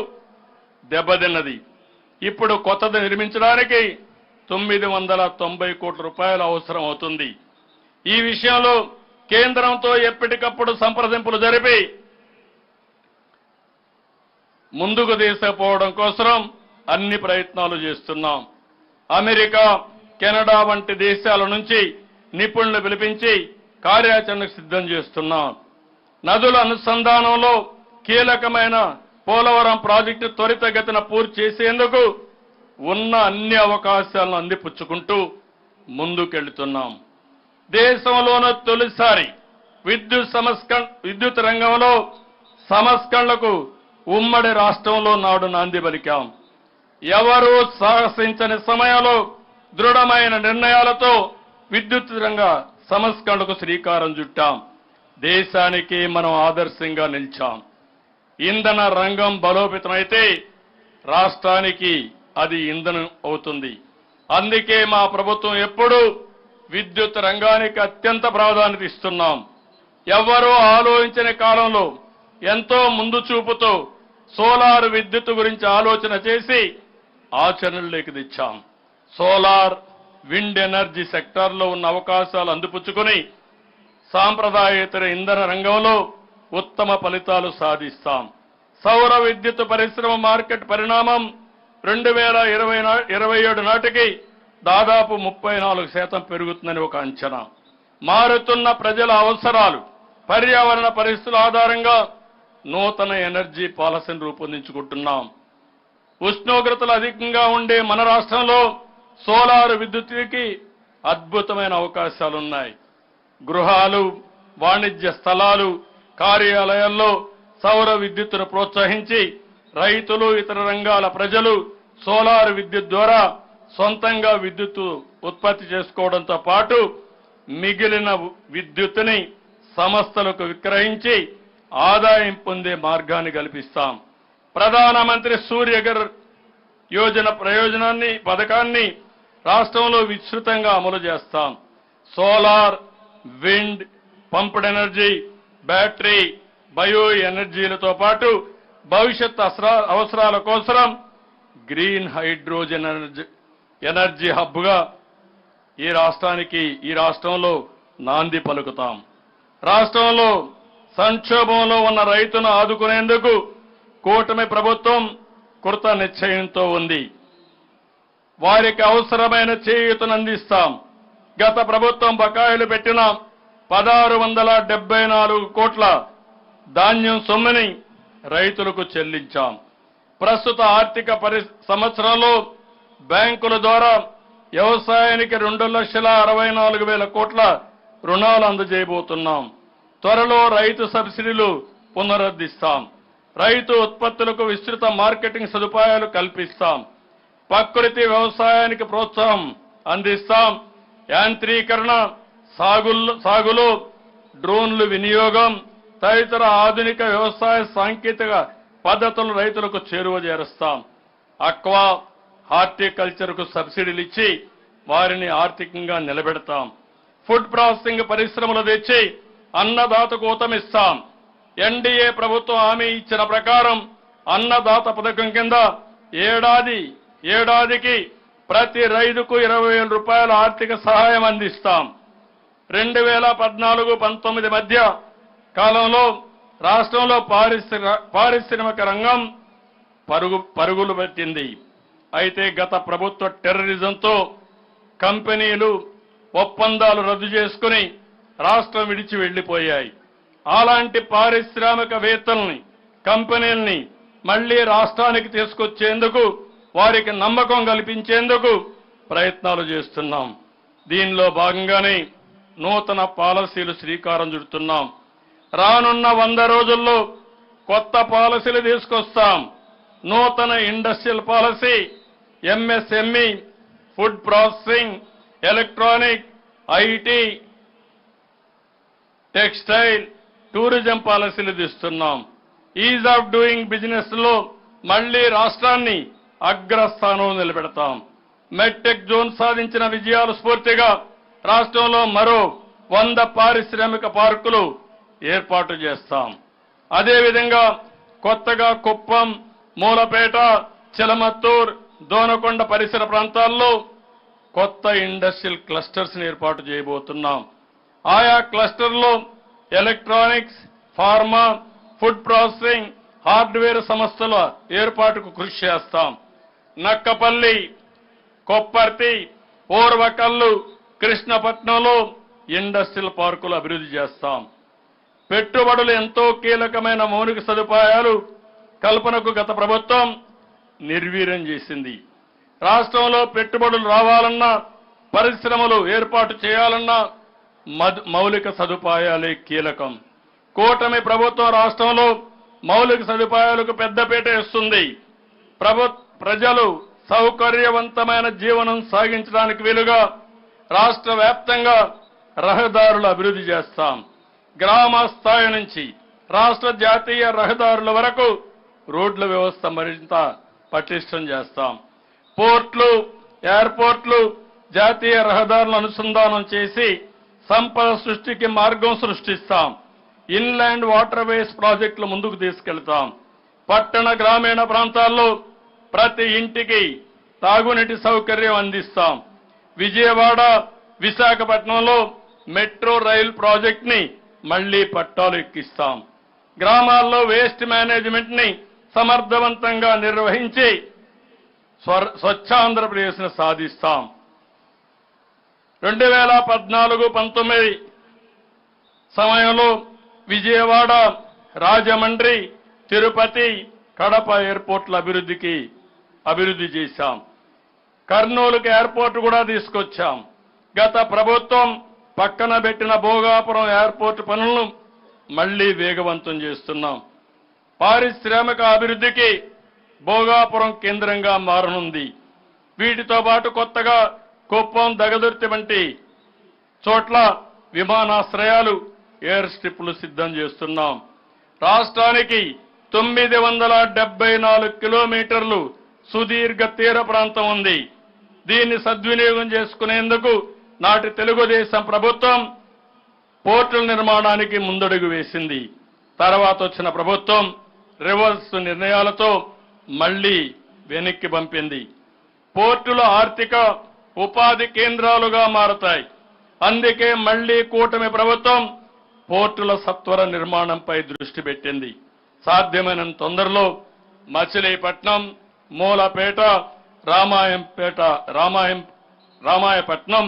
దెబ్బతిన్నది. ఇప్పుడు కొత్తది నిర్మించడానికి 990 కోట్ల రూపాయలు అవసరం అవుతుంది. ఈ విషయంలో కేంద్రంతో ఎప్పటికప్పుడు సంప్రదింపులు జరిపి ముందుకు తీసుకుపోవడం కోసం అన్ని ప్రయత్నాలు చేస్తున్నాం. అమెరికా, కెనడా వంటి దేశాల నుంచి నిపుణులు పిలిపించి కార్యాచరణకు సిద్ధం చేస్తున్నాం. నదుల అనుసంధానంలో కీలకమైన పోలవరం ప్రాజెక్టు త్వరితగతిన పూర్తి చేసేందుకు ఉన్న అన్ని అవకాశాలను అందిపుచ్చుకుంటూ ముందుకెళ్తున్నాం. దేశంలోనే తొలిసారి విద్యుత్ రంగంలో సంస్కరణలకు ఉమ్మడి రాష్ట్రంలో నాడు నాంది పలికాం. ఎవరూ సాహసించని సమయంలో దృఢమైన నిర్ణయాలతో విద్యుత్ రంగ సంస్కరణలకు శ్రీకారం చుట్టాం. దేశానికి మనం ఆదర్శంగా నిలిచాం. ఇంధన రంగం బలోపేతమైతే రాష్ట్రానికి అది ఇంధనం అవుతుంది. అందుకే మా ప్రభుత్వం ఎప్పుడూ విద్యుత్ రంగానికి అత్యంత ప్రాధాన్యత ఇస్తున్నాం. ఎవరూ ఆలోచించని కాలంలో ఎంతో ముందు చూపుతో సోలార్ విద్యుత్ గురించి ఆలోచన చేసి ఆచరణలోకి తెచ్చాం. సోలార్, విండ్ ఎనర్జీ సెక్టార్లో ఉన్న అవకాశాలు అందిపుచ్చుకుని సాంప్రదాయేతర ఇంధన రంగంలో ఉత్తమ ఫలితాలు సాధిస్తాం. సౌర విద్యుత్ పరిశ్రమ మార్కెట్ పరిణామం 2027 నాటికి దాదాపు 34% పెరుగుతుందని ఒక అంచనా. మారుతున్న ప్రజల అవసరాలు, పర్యావరణ పరిస్థితుల ఆధారంగా నూతన ఎనర్జీ పాలసీని రూపొందించుకుంటున్నాం. ఉష్ణోగ్రతలు అధికంగా ఉండే మన రాష్ట్రంలో సోలార్ విద్యుత్తుకి అద్భుతమైన అవకాశాలున్నాయి. గృహాలు, వాణిజ్య స్థలాలు, కార్యాలయాల్లో సౌర విద్యుత్తును ప్రోత్సహించి రైతులు, ఇతర రంగాల ప్రజలు సోలార్ విద్యుత్ ద్వారా సొంతంగా విద్యుత్తు ఉత్పత్తి చేసుకోవడంతో పాటు మిగిలిన విద్యుత్తుని సంస్థలకు విక్రయించి ఆదాయం పొందే మార్గాన్ని కల్పిస్తాం. ప్రధానమంత్రి సూర్యఘర్ యోజన పథకాన్ని రాష్ట్రంలో విస్తృతంగా అమలు చేస్తాం. Solar, wind, pumped energy, battery, bio ఎనర్జీలతో పాటు భవిష్యత్ అవసరాల కోసం గ్రీన్ హైడ్రోజన్ ఎనర్జీ హబ్గా ఈ రాష్ట్రంలో నాంది పలుకుతాం. రాష్ట్రంలో సంక్షోభంలో ఉన్న రైతును ఆదుకునేందుకు కూటమి ప్రభుత్వం కృత నిశ్చయంతో ఉంది. వారికి అవసరమైన చేయూతను అందిస్తాం. గత ప్రభుత్వం బకాయిలు పెట్టిన 1674 కోట్ల ధాన్యం సొమ్ముని రైతులకు చెల్లించాం. ప్రస్తుత ఆర్థిక సంవత్సరంలో బ్యాంకుల ద్వారా వ్యవసాయానికి 2,64,000 కోట్ల రుణాలు అందజేయబోతున్నాం. త్వరలో రైతు సబ్సిడీలు పునరుద్ధరిస్తాం. రైతు ఉత్పత్తులకు విస్తృత మార్కెటింగ్ సదుపాయాలు కల్పిస్తాం. ప్రకృతి వ్యవసాయానికి ప్రోత్సాహం అందిస్తాం. యాంత్రీకరణ, సాగులో డ్రోన్లు వినియోగం తదితర ఆధునిక వ్యవసాయ సాంకేతిక పద్ధతులు రైతులకు చేరువ చేరుస్తాం. అక్వా, హార్టికల్చర్కు సబ్సిడీలు ఇచ్చి వారిని ఆర్థికంగా నిలబెడతాం. ఫుడ్ ప్రాసెసింగ్ పరిశ్రమలు తెచ్చి అన్నదాతకు ఊతమిస్తాం. ఎన్డీఏ ప్రభుత్వం హామీ ఇచ్చిన ప్రకారం అన్నదాత పథకం కింద ఏడాదికి ప్రతి రైతుకు 20,000 రూపాయల ఆర్థిక సహాయం అందిస్తాం. 2014-19 మధ్య కాలంలో రాష్ట్రంలో పారిశ్రామిక రంగం పరుగులు పెట్టింది. అయితే గత ప్రభుత్వ టెర్రరిజంతో కంపెనీలు ఒప్పందాలు రద్దు చేసుకుని రాష్ట్రం విడిచి వెళ్లిపోయాయి. అలాంటి పారిశ్రామికవేత్తల్ని, కంపెనీల్ని మళ్లీ రాష్ట్రానికి తీసుకొచ్చేందుకు, వారికి నమ్మకం కల్పించేందుకు ప్రయత్నాలు చేస్తున్నాం. దీనిలో భాగంగానే నూతన పాలసీలు శ్రీకారం చుడుతున్నాం. రానున్న 100 రోజుల్లో కొత్త పాలసీలు తీసుకొస్తాం. నూతన industrial policy, MSME, food processing, electronic, IT, textile, tourism పాలసీలు తీస్తున్నాం. ఈజ్ ఆఫ్ డూయింగ్ బిజినెస్ లో మళ్లీ రాష్ట్రాన్ని అగ్రస్థానంలో నిలబెడతాం. మెడ్టెక్ జోన్ సాధించిన విజయాలు స్ఫూర్తిగా రాష్ట్రంలో మరో 100 పారిశ్రామిక పార్కులు ఏర్పాటు చేస్తాం. అదేవిధంగా కొత్తగా కుప్పం, మూలపేట, చిలమత్తూర్, దోనకొండ పరిసర ప్రాంతాల్లో కొత్త ఇండస్ట్రియల్ క్లస్టర్స్ ఏర్పాటు చేయబోతున్నాం. ఆయా క్లస్టర్లో electronics, pharma, food processing, hardware సంస్థల ఏర్పాటుకు కృషి చేస్తాం. నక్కపల్లి, కొప్పర్తి, ఓర్వకల్లు, కృష్ణపట్నంలో ఇండస్ట్రియల్ పార్కులు అభివృద్ధి చేస్తాం. పెట్టుబడులు ఎంతో కీలకమైన మౌలిక సదుపాయాలు కల్పనకు గత ప్రభుత్వం నిర్వీర్యం చేసింది. రాష్ట్రంలో పెట్టుబడులు రావాలన్నా, పరిశ్రమలు ఏర్పాటు చేయాలన్నా మౌలిక సదుపాయాలే కీలకం. కూటమి ప్రభుత్వం రాష్ట్రంలో మౌలిక సదుపాయాలకు పెద్దపీట ఇస్తుంది. ప్రజలు సౌకర్యవంతమైన జీవనం సాగించడానికి వీలుగా రాష్ట్ర వ్యాప్తంగా రహదారులు అభివృద్ధి చేస్తాం. గ్రామ స్థాయి నుంచి రాష్ట్ర జాతీయ రహదారుల వరకు రోడ్ల వ్యవస్థ మరింత పటిష్టం చేస్తాం. పోర్ట్లు, ఎయిర్పోర్ట్లు, జాతీయ రహదారులను అనుసంధానం చేసి సంపద సృష్టికి మార్గం సృష్టిస్తాం. ఇన్లాండ్ వాటర్ వేస్ ప్రాజెక్టులు ముందుకు తీసుకెళ్తాం. పట్టణ గ్రామీణ ప్రాంతాల్లో ప్రతి ఇంటికి తాగునీటి సౌకర్యం అందిస్తాం. విజయవాడ, విశాఖపట్నంలో మెట్రో రైల్ ప్రాజెక్ట్ ని మళ్లీ పట్టాలు ఎక్కిస్తాం. గ్రామాల్లో వేస్ట్ మేనేజ్మెంట్ ని సమర్థవంతంగా నిర్వహించి స్వచ్ఛాంధ్రప్రదేశ్ ను సాధిస్తాం. 2014-19 సమయంలో విజయవాడ, రాజమండ్రి, తిరుపతి, కడప ఎయిర్పోర్ట్ల అభివృద్ధి చేశాం. కర్నూలుకి ఎయిర్పోర్ట్ కూడా తీసుకొచ్చాం. గత ప్రభుత్వం పక్కన పెట్టిన భోగాపురం ఎయిర్పోర్ట్ పనులను మళ్లీ వేగవంతం చేస్తున్నాం. పారిశ్రామిక అభివృద్ధికి భోగాపురం కేంద్రంగా మారనుంది. వీటితో పాటు కొత్తగా కుప్పం, దగదుర్తి వంటి చోట్ల విమానాశ్రయాలు, ఎయిర్ స్ట్రిప్లు సిద్ధం చేస్తున్నాం. రాష్ట్రానికి 974 కిలోమీటర్లు సుదీర్ఘ తీర ప్రాంతం ఉంది. దీన్ని సద్వినియోగం చేసుకునేందుకు నాటి తెలుగుదేశం ప్రభుత్వం పోర్టుల నిర్మాణానికి ముందడుగు వేసింది. తర్వాత వచ్చిన ప్రభుత్వం రివర్స్ నిర్ణయాలతో మళ్లీ వెనక్కి పంపింది. పోర్టుల ఆర్థిక ఉపాధి కేంద్రాలుగా మారతాయి. అందుకే మళ్లీ కూటమి ప్రభుత్వం పోర్టుల సత్వర నిర్మాణంపై దృష్టి పెట్టింది. సాధ్యమైనంత తొందరలో మచిలీపట్నం, మూలపేట, రామాయపట్నం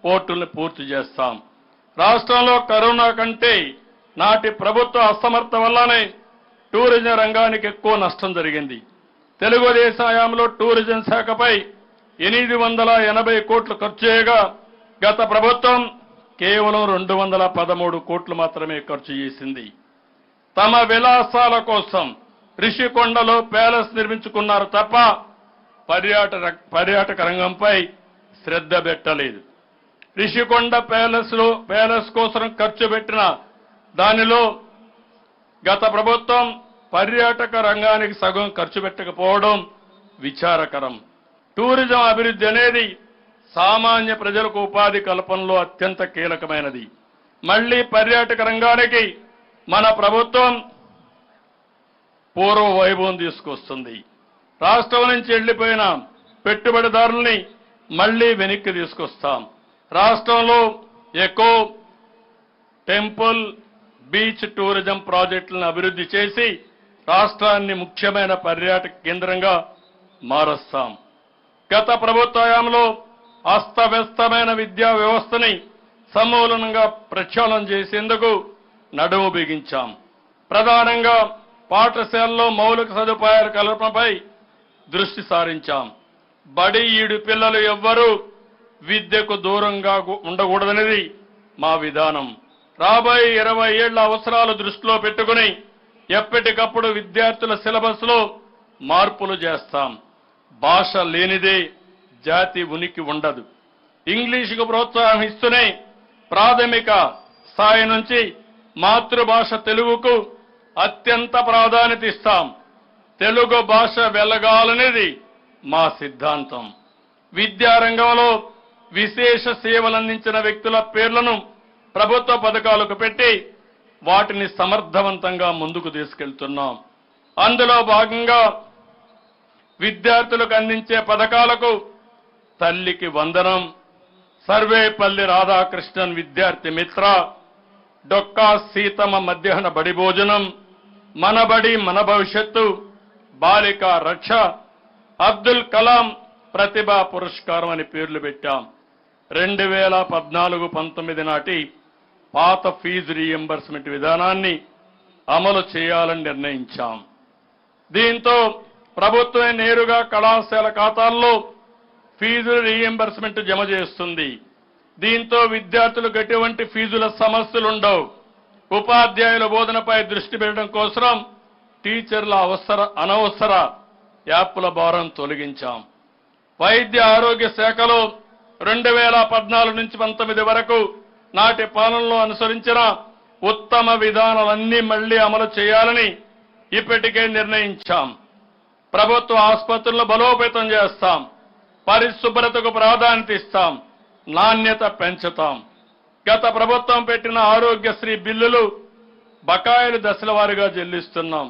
పోర్టుల్ని పూర్తి చేస్తాం. రాష్ట్రంలో కరోనా కంటే నాటి ప్రభుత్వ అసమర్థత వల్లనే టూరిజం రంగానికి ఎక్కువ నష్టం జరిగింది. తెలుగుదేశం హయాంలో టూరిజం శాఖపై 880 కోట్లు ఖర్చు చేయగా గత ప్రభుత్వం కేవలం 213 కోట్లు మాత్రమే ఖర్చు చేసింది. తమ విలాసాల కోసం రిషికొండలో ప్యాలెస్ నిర్మించుకున్నారు తప్ప పర్యాటక రంగంపై శ్రద్ధ పెట్టలేదు. రిషికొండ ప్యాలెస్ కోసం ఖర్చు పెట్టిన దానిలో గత ప్రభుత్వం పర్యాటక రంగానికి సగం ఖర్చు పెట్టకపోవడం విచారకరం. టూరిజం అభివృద్ధి అనేది సామాన్య ప్రజలకు ఉపాధి కల్పనలో అత్యంత కీలకమైనది. మళ్లీ పర్యాటక రంగానికి మన ప్రభుత్వం పూర్వ వైభవం తీసుకొస్తుంది. రాష్ట్రం నుంచి వెళ్లిపోయిన పెట్టుబడిదారుల్ని మళ్లీ వెనక్కి తీసుకొస్తాం. రాష్ట్రంలో ఎకో, టెంపుల్, బీచ్ టూరిజం ప్రాజెక్టులను అభివృద్ధి చేసి రాష్ట్రాన్ని ముఖ్యమైన పర్యాటక కేంద్రంగా మారుస్తాం. గత ప్రభుత్వ హయాంలో అస్తవ్యస్తమైన విద్యా వ్యవస్థని సమూలంగా ప్రక్షాళన చేసేందుకు నడుము బిగించాం. ప్రధానంగా పాఠశాలలో మౌలిక సదుపాయాల కల్పనపై దృష్టి సారించాం. బడి ఈడు పిల్లలు ఎవ్వరూ విద్యకు దూరంగా ఉండకూడదనేది మా విధానం. రాబోయే 20 ఏళ్ల అవసరాలు దృష్టిలో పెట్టుకుని ఎప్పటికప్పుడు విద్యార్థుల సిలబస్ లో మార్పులు చేస్తాం. భాష లేనిదే జాతి ఉనికి ఉండదు. ఇంగ్లీషుకు ప్రోత్సాహం ఇస్తూనే ప్రాథమిక స్థాయి నుంచి మాతృభాష తెలుగుకు అత్యంత ప్రాధాన్యత ఇస్తాం. తెలుగు భాష వెలగాలనేది మా సిద్ధాంతం. విద్యారంగంలో విశేష సేవలందించిన వ్యక్తుల పేర్లను ప్రభుత్వ పథకాలకు పెట్టి వాటిని సమర్థవంతంగా ముందుకు తీసుకెళ్తున్నాం. అందులో భాగంగా విద్యార్థులకు అందించే పథకాలకు తల్లికి వందనం, సర్వేపల్లి రాధాకృష్ణన్ విద్యార్థి మిత్ర, డొక్కా సీతమ్మ మధ్యాహ్న బడి భోజనం, మన బడి మన భవిష్యత్తు, బాలికా రక్ష, అబ్దుల్ కలాం ప్రతిభా పురస్కారం అని పేర్లు పెట్టాం. 2014-19 నాటి పాత ఫీజు రీఎంబర్స్మెంట్ విధానాన్ని అమలు చేయాలని నిర్ణయించాం. దీంతో ప్రభుత్వమే నేరుగా కళాశాల ఖాతాల్లో ఫీజు రీఎంబర్స్మెంట్ జమ చేస్తుంది. దీంతో విద్యార్థులకు ఎటువంటి ఫీజుల సమస్యలుండవు. ఉపాధ్యాయుల బోధనపై దృష్టి పెట్టడం కోసం టీచర్ల అనవసర యాప్ల భారం తొలగించాం. వైద్య ఆరోగ్య శాఖలో 2014 నుంచి 19 వరకు నాటి పాలనలో అనుసరించిన ఉత్తమ విధానాలన్నీ మళ్లీ అమలు చేయాలని ఇప్పటికే నిర్ణయించాం. ప్రభుత్వ ఆసుపత్రులను బలోపేతం చేస్తాం. పరిశుభ్రతకు ప్రాధాన్యత ఇస్తాం. నాణ్యత పెంచుతాం. గత ప్రభుత్వం పెట్టిన ఆరోగ్యశ్రీ బిల్లులు బకాయిలు దశల వారీగా చెల్లిస్తున్నాం.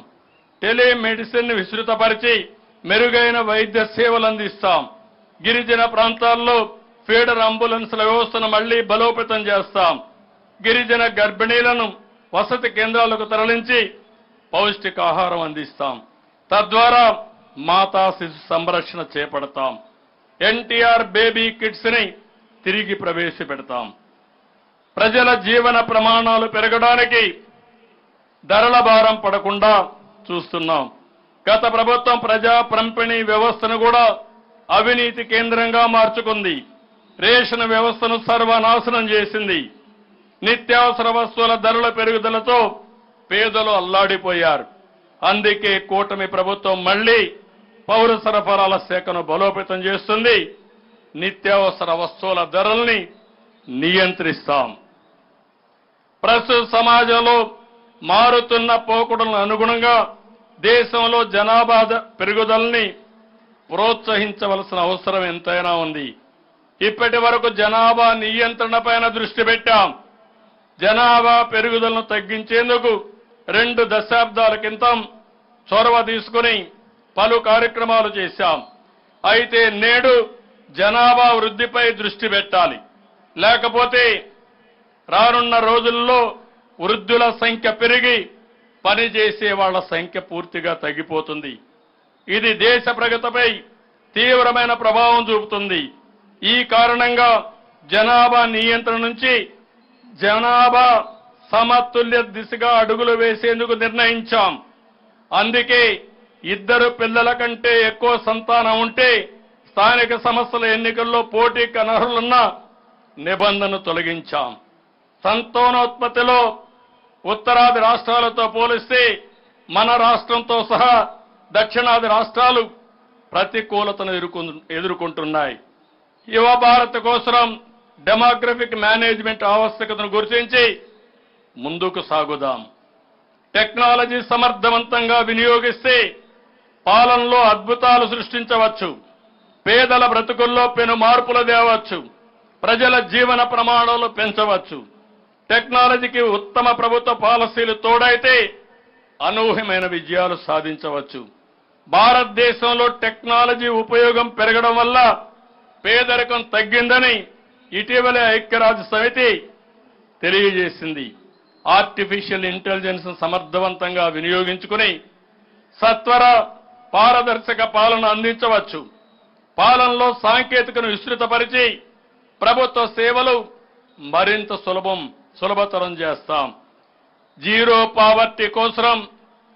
టెలిమెడిసిన్ విస్తృతపరిచి మెరుగైన వైద్య సేవలు అందిస్తాం. గిరిజన ప్రాంతాల్లో ఫీడర్ అంబులెన్స్ల వ్యవస్థను మళ్లీ బలోపేతం చేస్తాం. గిరిజన గర్భిణీలను వసతి కేంద్రాలకు తరలించి పౌష్టికాహారం అందిస్తాం. తద్వారా మాతా శిశు సంరక్షణ చేపడతాం. ఎన్టీఆర్ బేబీ కిట్స్ ని తిరిగి ప్రవేశపెడతాం. ప్రజల జీవన ప్రమాణాలు పెరగడానికి ధరల భారం పడకుండా చూస్తున్నాం. గత ప్రభుత్వం ప్రజా పంపిణీ వ్యవస్థను కూడా అవినీతి కేంద్రంగా మార్చుకుంది. రేషన్ వ్యవస్థను సర్వనాశనం చేసింది. నిత్యావసర వస్తువుల ధరల పెరుగుదలతో పేదలు అల్లాడిపోయారు. అందుకే కూటమి ప్రభుత్వం మళ్లీ పౌర సరఫరాల శాఖను బలోపేతం చేస్తుంది. నిత్యావసర వస్తువుల ధరల్ని నియంత్రిస్తాం. ప్రస్తుత సమాజంలో మారుతున్న పోకడలకు అనుగుణంగా దేశంలో జనాభా పెరుగుదలని ప్రోత్సహించవలసిన అవసరం ఎంతైనా ఉంది. ఇప్పటి వరకు జనాభా నియంత్రణపైన దృష్టి పెట్టాం. జనాభా పెరుగుదలను తగ్గించేందుకు 2 దశాబ్దాల క్రితం చొరవ తీసుకుని పలు కార్యక్రమాలు చేశాం. అయితే నేడు జనాభా వృద్ధిపై దృష్టి పెట్టాలి. లేకపోతే రానున్న రోజుల్లో వృద్ధుల సంఖ్య పెరిగి పనిచేసే వాళ్ల సంఖ్య పూర్తిగా తగ్గిపోతుంది. ఇది దేశ ప్రగతిపై తీవ్రమైన ప్రభావం చూపుతుంది. ఈ కారణంగా జనాభా నియంత్రణ నుంచి జనాభా సమతుల్య దిశగా అడుగులు వేసేందుకు నిర్ణయించాం. అందుకే 2 పిల్లల కంటే ఎక్కువ సంతానం ఉంటే స్థానిక సంస్థల ఎన్నికల్లో పోటీకి అనర్హులున్న నిబంధనను తొలగించాం. సంతానోత్పత్తిలో ఉత్తరాది రాష్ట్రాలతో పోలిస్తే మన రాష్ట్రంతో సహా దక్షిణాది రాష్ట్రాలు ప్రతికూలతను ఎదుర్కొంటున్నాయి. యువ భారత్ కోసం డెమోగ్రఫిక్ మేనేజ్మెంట్ ఆవశ్యకతను గుర్తించి ముందుకు సాగుదాం. టెక్నాలజీ సమర్థవంతంగా వినియోగిస్తే పాలనలో అద్భుతాలు సృష్టించవచ్చు. పేదల బ్రతుకుల్లో పెను మార్పులు తేవచ్చు. ప్రజల జీవన ప్రమాణాలు పెంచవచ్చు. టెక్నాలజీకి ఉత్తమ ప్రభుత్వ పాలసీలు తోడైతే అనూహ్యమైన విజయాలు సాధించవచ్చు. భారతదేశంలో టెక్నాలజీ ఉపయోగం పెరగడం వల్ల పేదరికం తగ్గిందని ఇటీవలే ఐక్యరాజ్య సమితి తెలియజేసింది. ఆర్టిఫిషియల్ ఇంటెలిజెన్స్ సమర్థవంతంగా వినియోగించుకుని సత్వర పారదర్శక పాలన అందించవచ్చు. పాలనలో సాంకేతికను విస్తృతపరిచి ప్రభుత్వ సేవలు మరింత సులభతరం చేస్తాం. జీరో పావర్టీ కోసం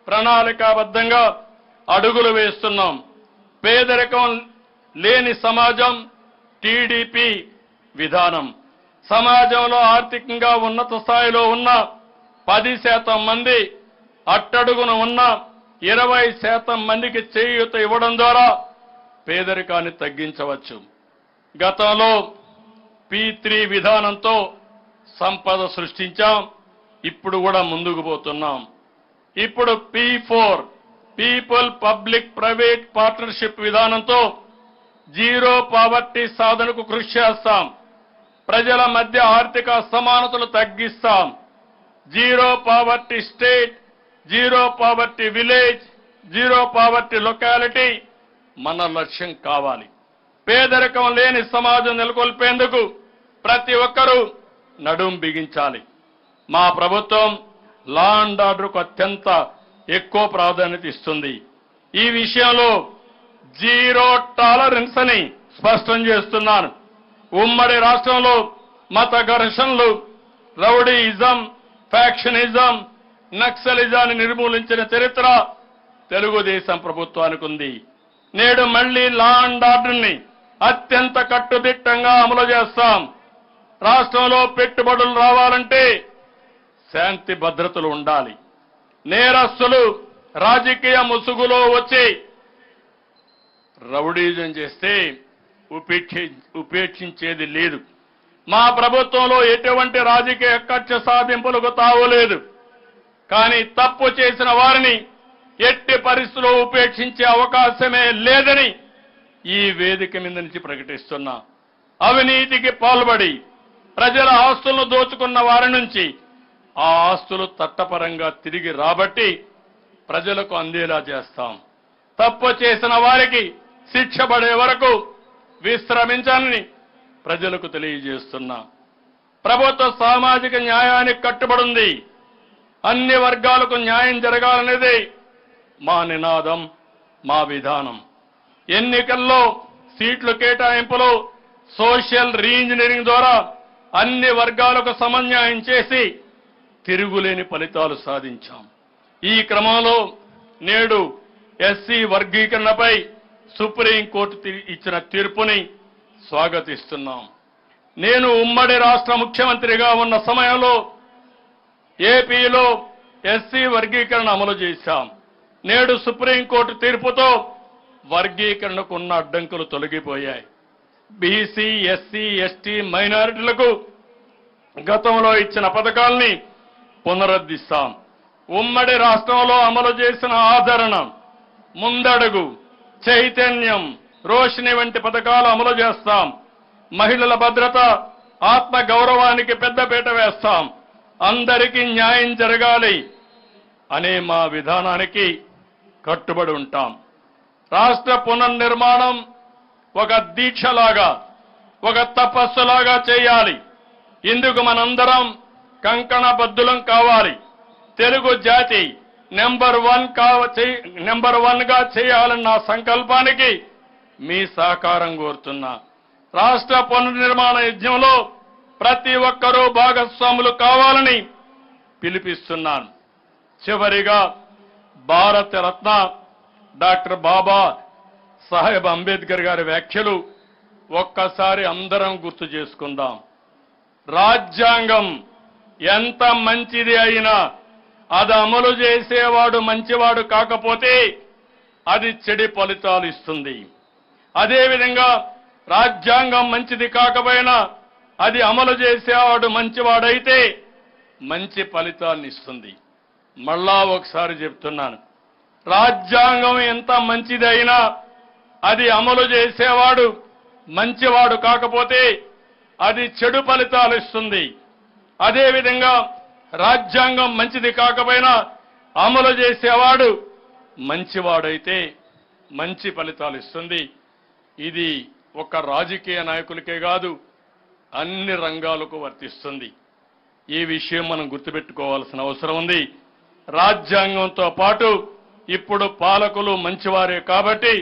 ప్రణాళికాబద్ధంగా అడుగులు వేస్తున్నాం. పేదరికం లేని సమాజం టీడీపీ విధానం. సమాజంలో ఆర్థికంగా ఉన్నత స్థాయిలో ఉన్న 10% మంది, అట్టడుగున ఉన్న 20% మందికి చేయూత ఇవ్వడం ద్వారా పేదరికాన్ని తగ్గించవచ్చు. గతంలో P3 విధానంతో సంపద సృష్టించాం. ఇప్పుడు కూడా ముందుకు పోతున్నాం. ఇప్పుడు P4 people public private partnership విధానంతో జీరో పావర్టీ సాధనకు కృషి చేస్తాం. ప్రజల మధ్య ఆర్థిక అసమానతలు తగ్గిస్తాం. Zero poverty state, zero poverty village, zero poverty locality మన లక్ష్యం కావాలి. పేదరికం లేని సమాజం నెలకొల్పేందుకు ప్రతి ఒక్కరూ నడుం బిగించాలి. మా ప్రభుత్వం లా అండ్ ఆర్డర్కు అత్యంత ఎక్కువ ప్రాధాన్యత ఇస్తుంది. ఈ విషయంలో జీరో టాలరెన్స్ అని స్పష్టం చేస్తున్నాను. ఉమ్మడి రాష్ట్రంలో మత ఘర్షణలు, రౌడీయిజం, ఫ్యాక్షనిజం, నక్సలిజాన్ని నిర్మూలించిన చరిత్ర తెలుగుదేశం ప్రభుత్వానికి ఉంది. నేడు మళ్లీ లా అండ్ ఆర్డర్ని అత్యంత కట్టుదిట్టంగా అమలు చేస్తాం. రాష్ట్రంలో పెట్టుబడులు రావాలంటే శాంతి భద్రతలు ఉండాలి. నేరస్తులు రాజకీయ ముసుగులో వచ్చి రౌడీజం చేస్తే ఉపేక్షించేది లేదు. మా ప్రభుత్వంలో ఎటువంటి రాజకీయ కక్ష సాధింపులకు తావులేదు. కానీ తప్పు చేసిన వారిని ఎట్టి పరిస్థితుల్లో ఉపేక్షించే అవకాశమే లేదని ఈ వేదిక మీద నుంచి ప్రకటిస్తున్నా. అవినీతికి పాల్పడి ప్రజల ఆస్తులను దోచుకున్న వారి నుంచి ఆ ఆస్తులు చట్టపరంగా తిరిగి రాబట్టి ప్రజలకు అందేలా చేస్తాం. తప్పు చేసిన వారికి శిక్ష పడే వరకు విశ్రమించాలని ప్రజలకు తెలియజేస్తున్నా. ప్రభుత్వ సామాజిక న్యాయానికి కట్టుబడింది. అన్ని వర్గాలకు న్యాయం జరగాలనేది మా నినాదం, మా విధానం. ఎన్నికల్లో సీట్ల కేటాయింపులో సోషల్ రీఇంజనీరింగ్ ద్వారా అన్ని వర్గాలకు సమన్యాయం చేసి తిరుగులేని ఫలితాలు సాధించాం. ఈ క్రమంలో నేడు ఎస్సీ వర్గీకరణపై సుప్రీంకోర్టు ఇచ్చిన తీర్పుని స్వాగతిస్తున్నాం. నేను ఉమ్మడి రాష్ట్ర ముఖ్యమంత్రిగా ఉన్న సమయంలో ఏపీలో ఎస్సీ వర్గీకరణ అమలు చేశాం. నేడు సుప్రీంకోర్టు తీర్పుతో వర్గీకరణకు ఉన్న అడ్డంకులు తొలగిపోయాయి. బీసీ, ఎస్సీ, ఎస్టీ, మైనారిటీలకు గతంలో ఇచ్చిన పథకాల్ని పునరుద్ధరిస్తాం. ఉమ్మడి రాష్ట్రంలో అమలు చేసిన ఆదరణ, ముందడుగు, చైతన్యం, రోషిని వంటి పథకాలు అమలు చేస్తాం. మహిళల భద్రత, ఆత్మ గౌరవానికి పెద్దపీట వేస్తాం. అందరికీ న్యాయం జరగాలి అనే మా విధానానికి కట్టుబడి ఉంటాం. రాష్ట్ర పునర్నిర్మాణం ఒక దీక్షలాగా, ఒక తపస్సులాగా చేయాలి. ఇందుకు మనందరం కంకణబద్ధులం కావాలి. తెలుగు జాతి నెంబర్ 1గా చేయాలన్న సంకల్పానికి మీ సహకారం కోరుతున్నా. రాష్ట్ర పునర్నిర్మాణ యజ్ఞంలో ప్రతి ఒక్కరూ భాగస్వాములు కావాలని పిలుపుస్తున్నాను. చివరిగా భారత రత్న డాక్టర్ బాబా సాహెబ్ అంబేద్కర్ గారి వ్యాఖ్యలు ఒక్కసారి అందరం గుర్తు చేసుకుందాం. రాజ్యాంగం ఎంత మంచిది అయినా అది అమలు చేసేవాడు మంచివాడు కాకపోతే అది చెడు ఫలితాలు ఇస్తుంది. అదేవిధంగా రాజ్యాంగం మంచిది కాకపోయినా అది అమలు చేసేవాడు మంచివాడైతే మంచి ఫలితాన్ని ఇస్తుంది. మళ్ళా ఒకసారి చెప్తున్నాను, రాజ్యాంగం ఎంత మంచిదైనా అది అమలు చేసేవాడు మంచివాడు కాకపోతే అది చెడు ఫలితాలు ఇస్తుంది. అదేవిధంగా రాజ్యాంగం మంచిది కాకపోయినా అమలు చేసేవాడు మంచివాడైతే మంచి ఫలితాలు ఇస్తుంది. ఇది ఒక రాజకీయ నాయకులకే కాదు, అన్ని రంగాలకు వర్తిస్తుంది. ఈ విషయం మనం గుర్తుపెట్టుకోవాల్సిన అవసరం ఉంది. రాజ్యాంగంతో పాటు ఇప్పుడు పాలకులు మంచివారే కాబట్టి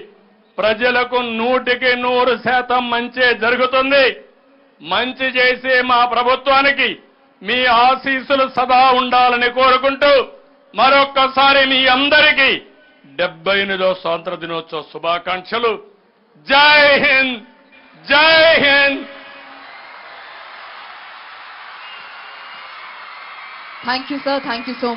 ప్రజలకు 100% మంచే జరుగుతుంది. మంచి చేసే మా ప్రభుత్వానికి మీ ఆశీస్సులు సదా ఉండాలని కోరుకుంటూ మరొక్కసారి మీ అందరికీ 78వ స్వాతంత్ర దినోత్సవ శుభాకాంక్షలు. జై హింద్, జై Hind. Thank you, sir. Thank you so much.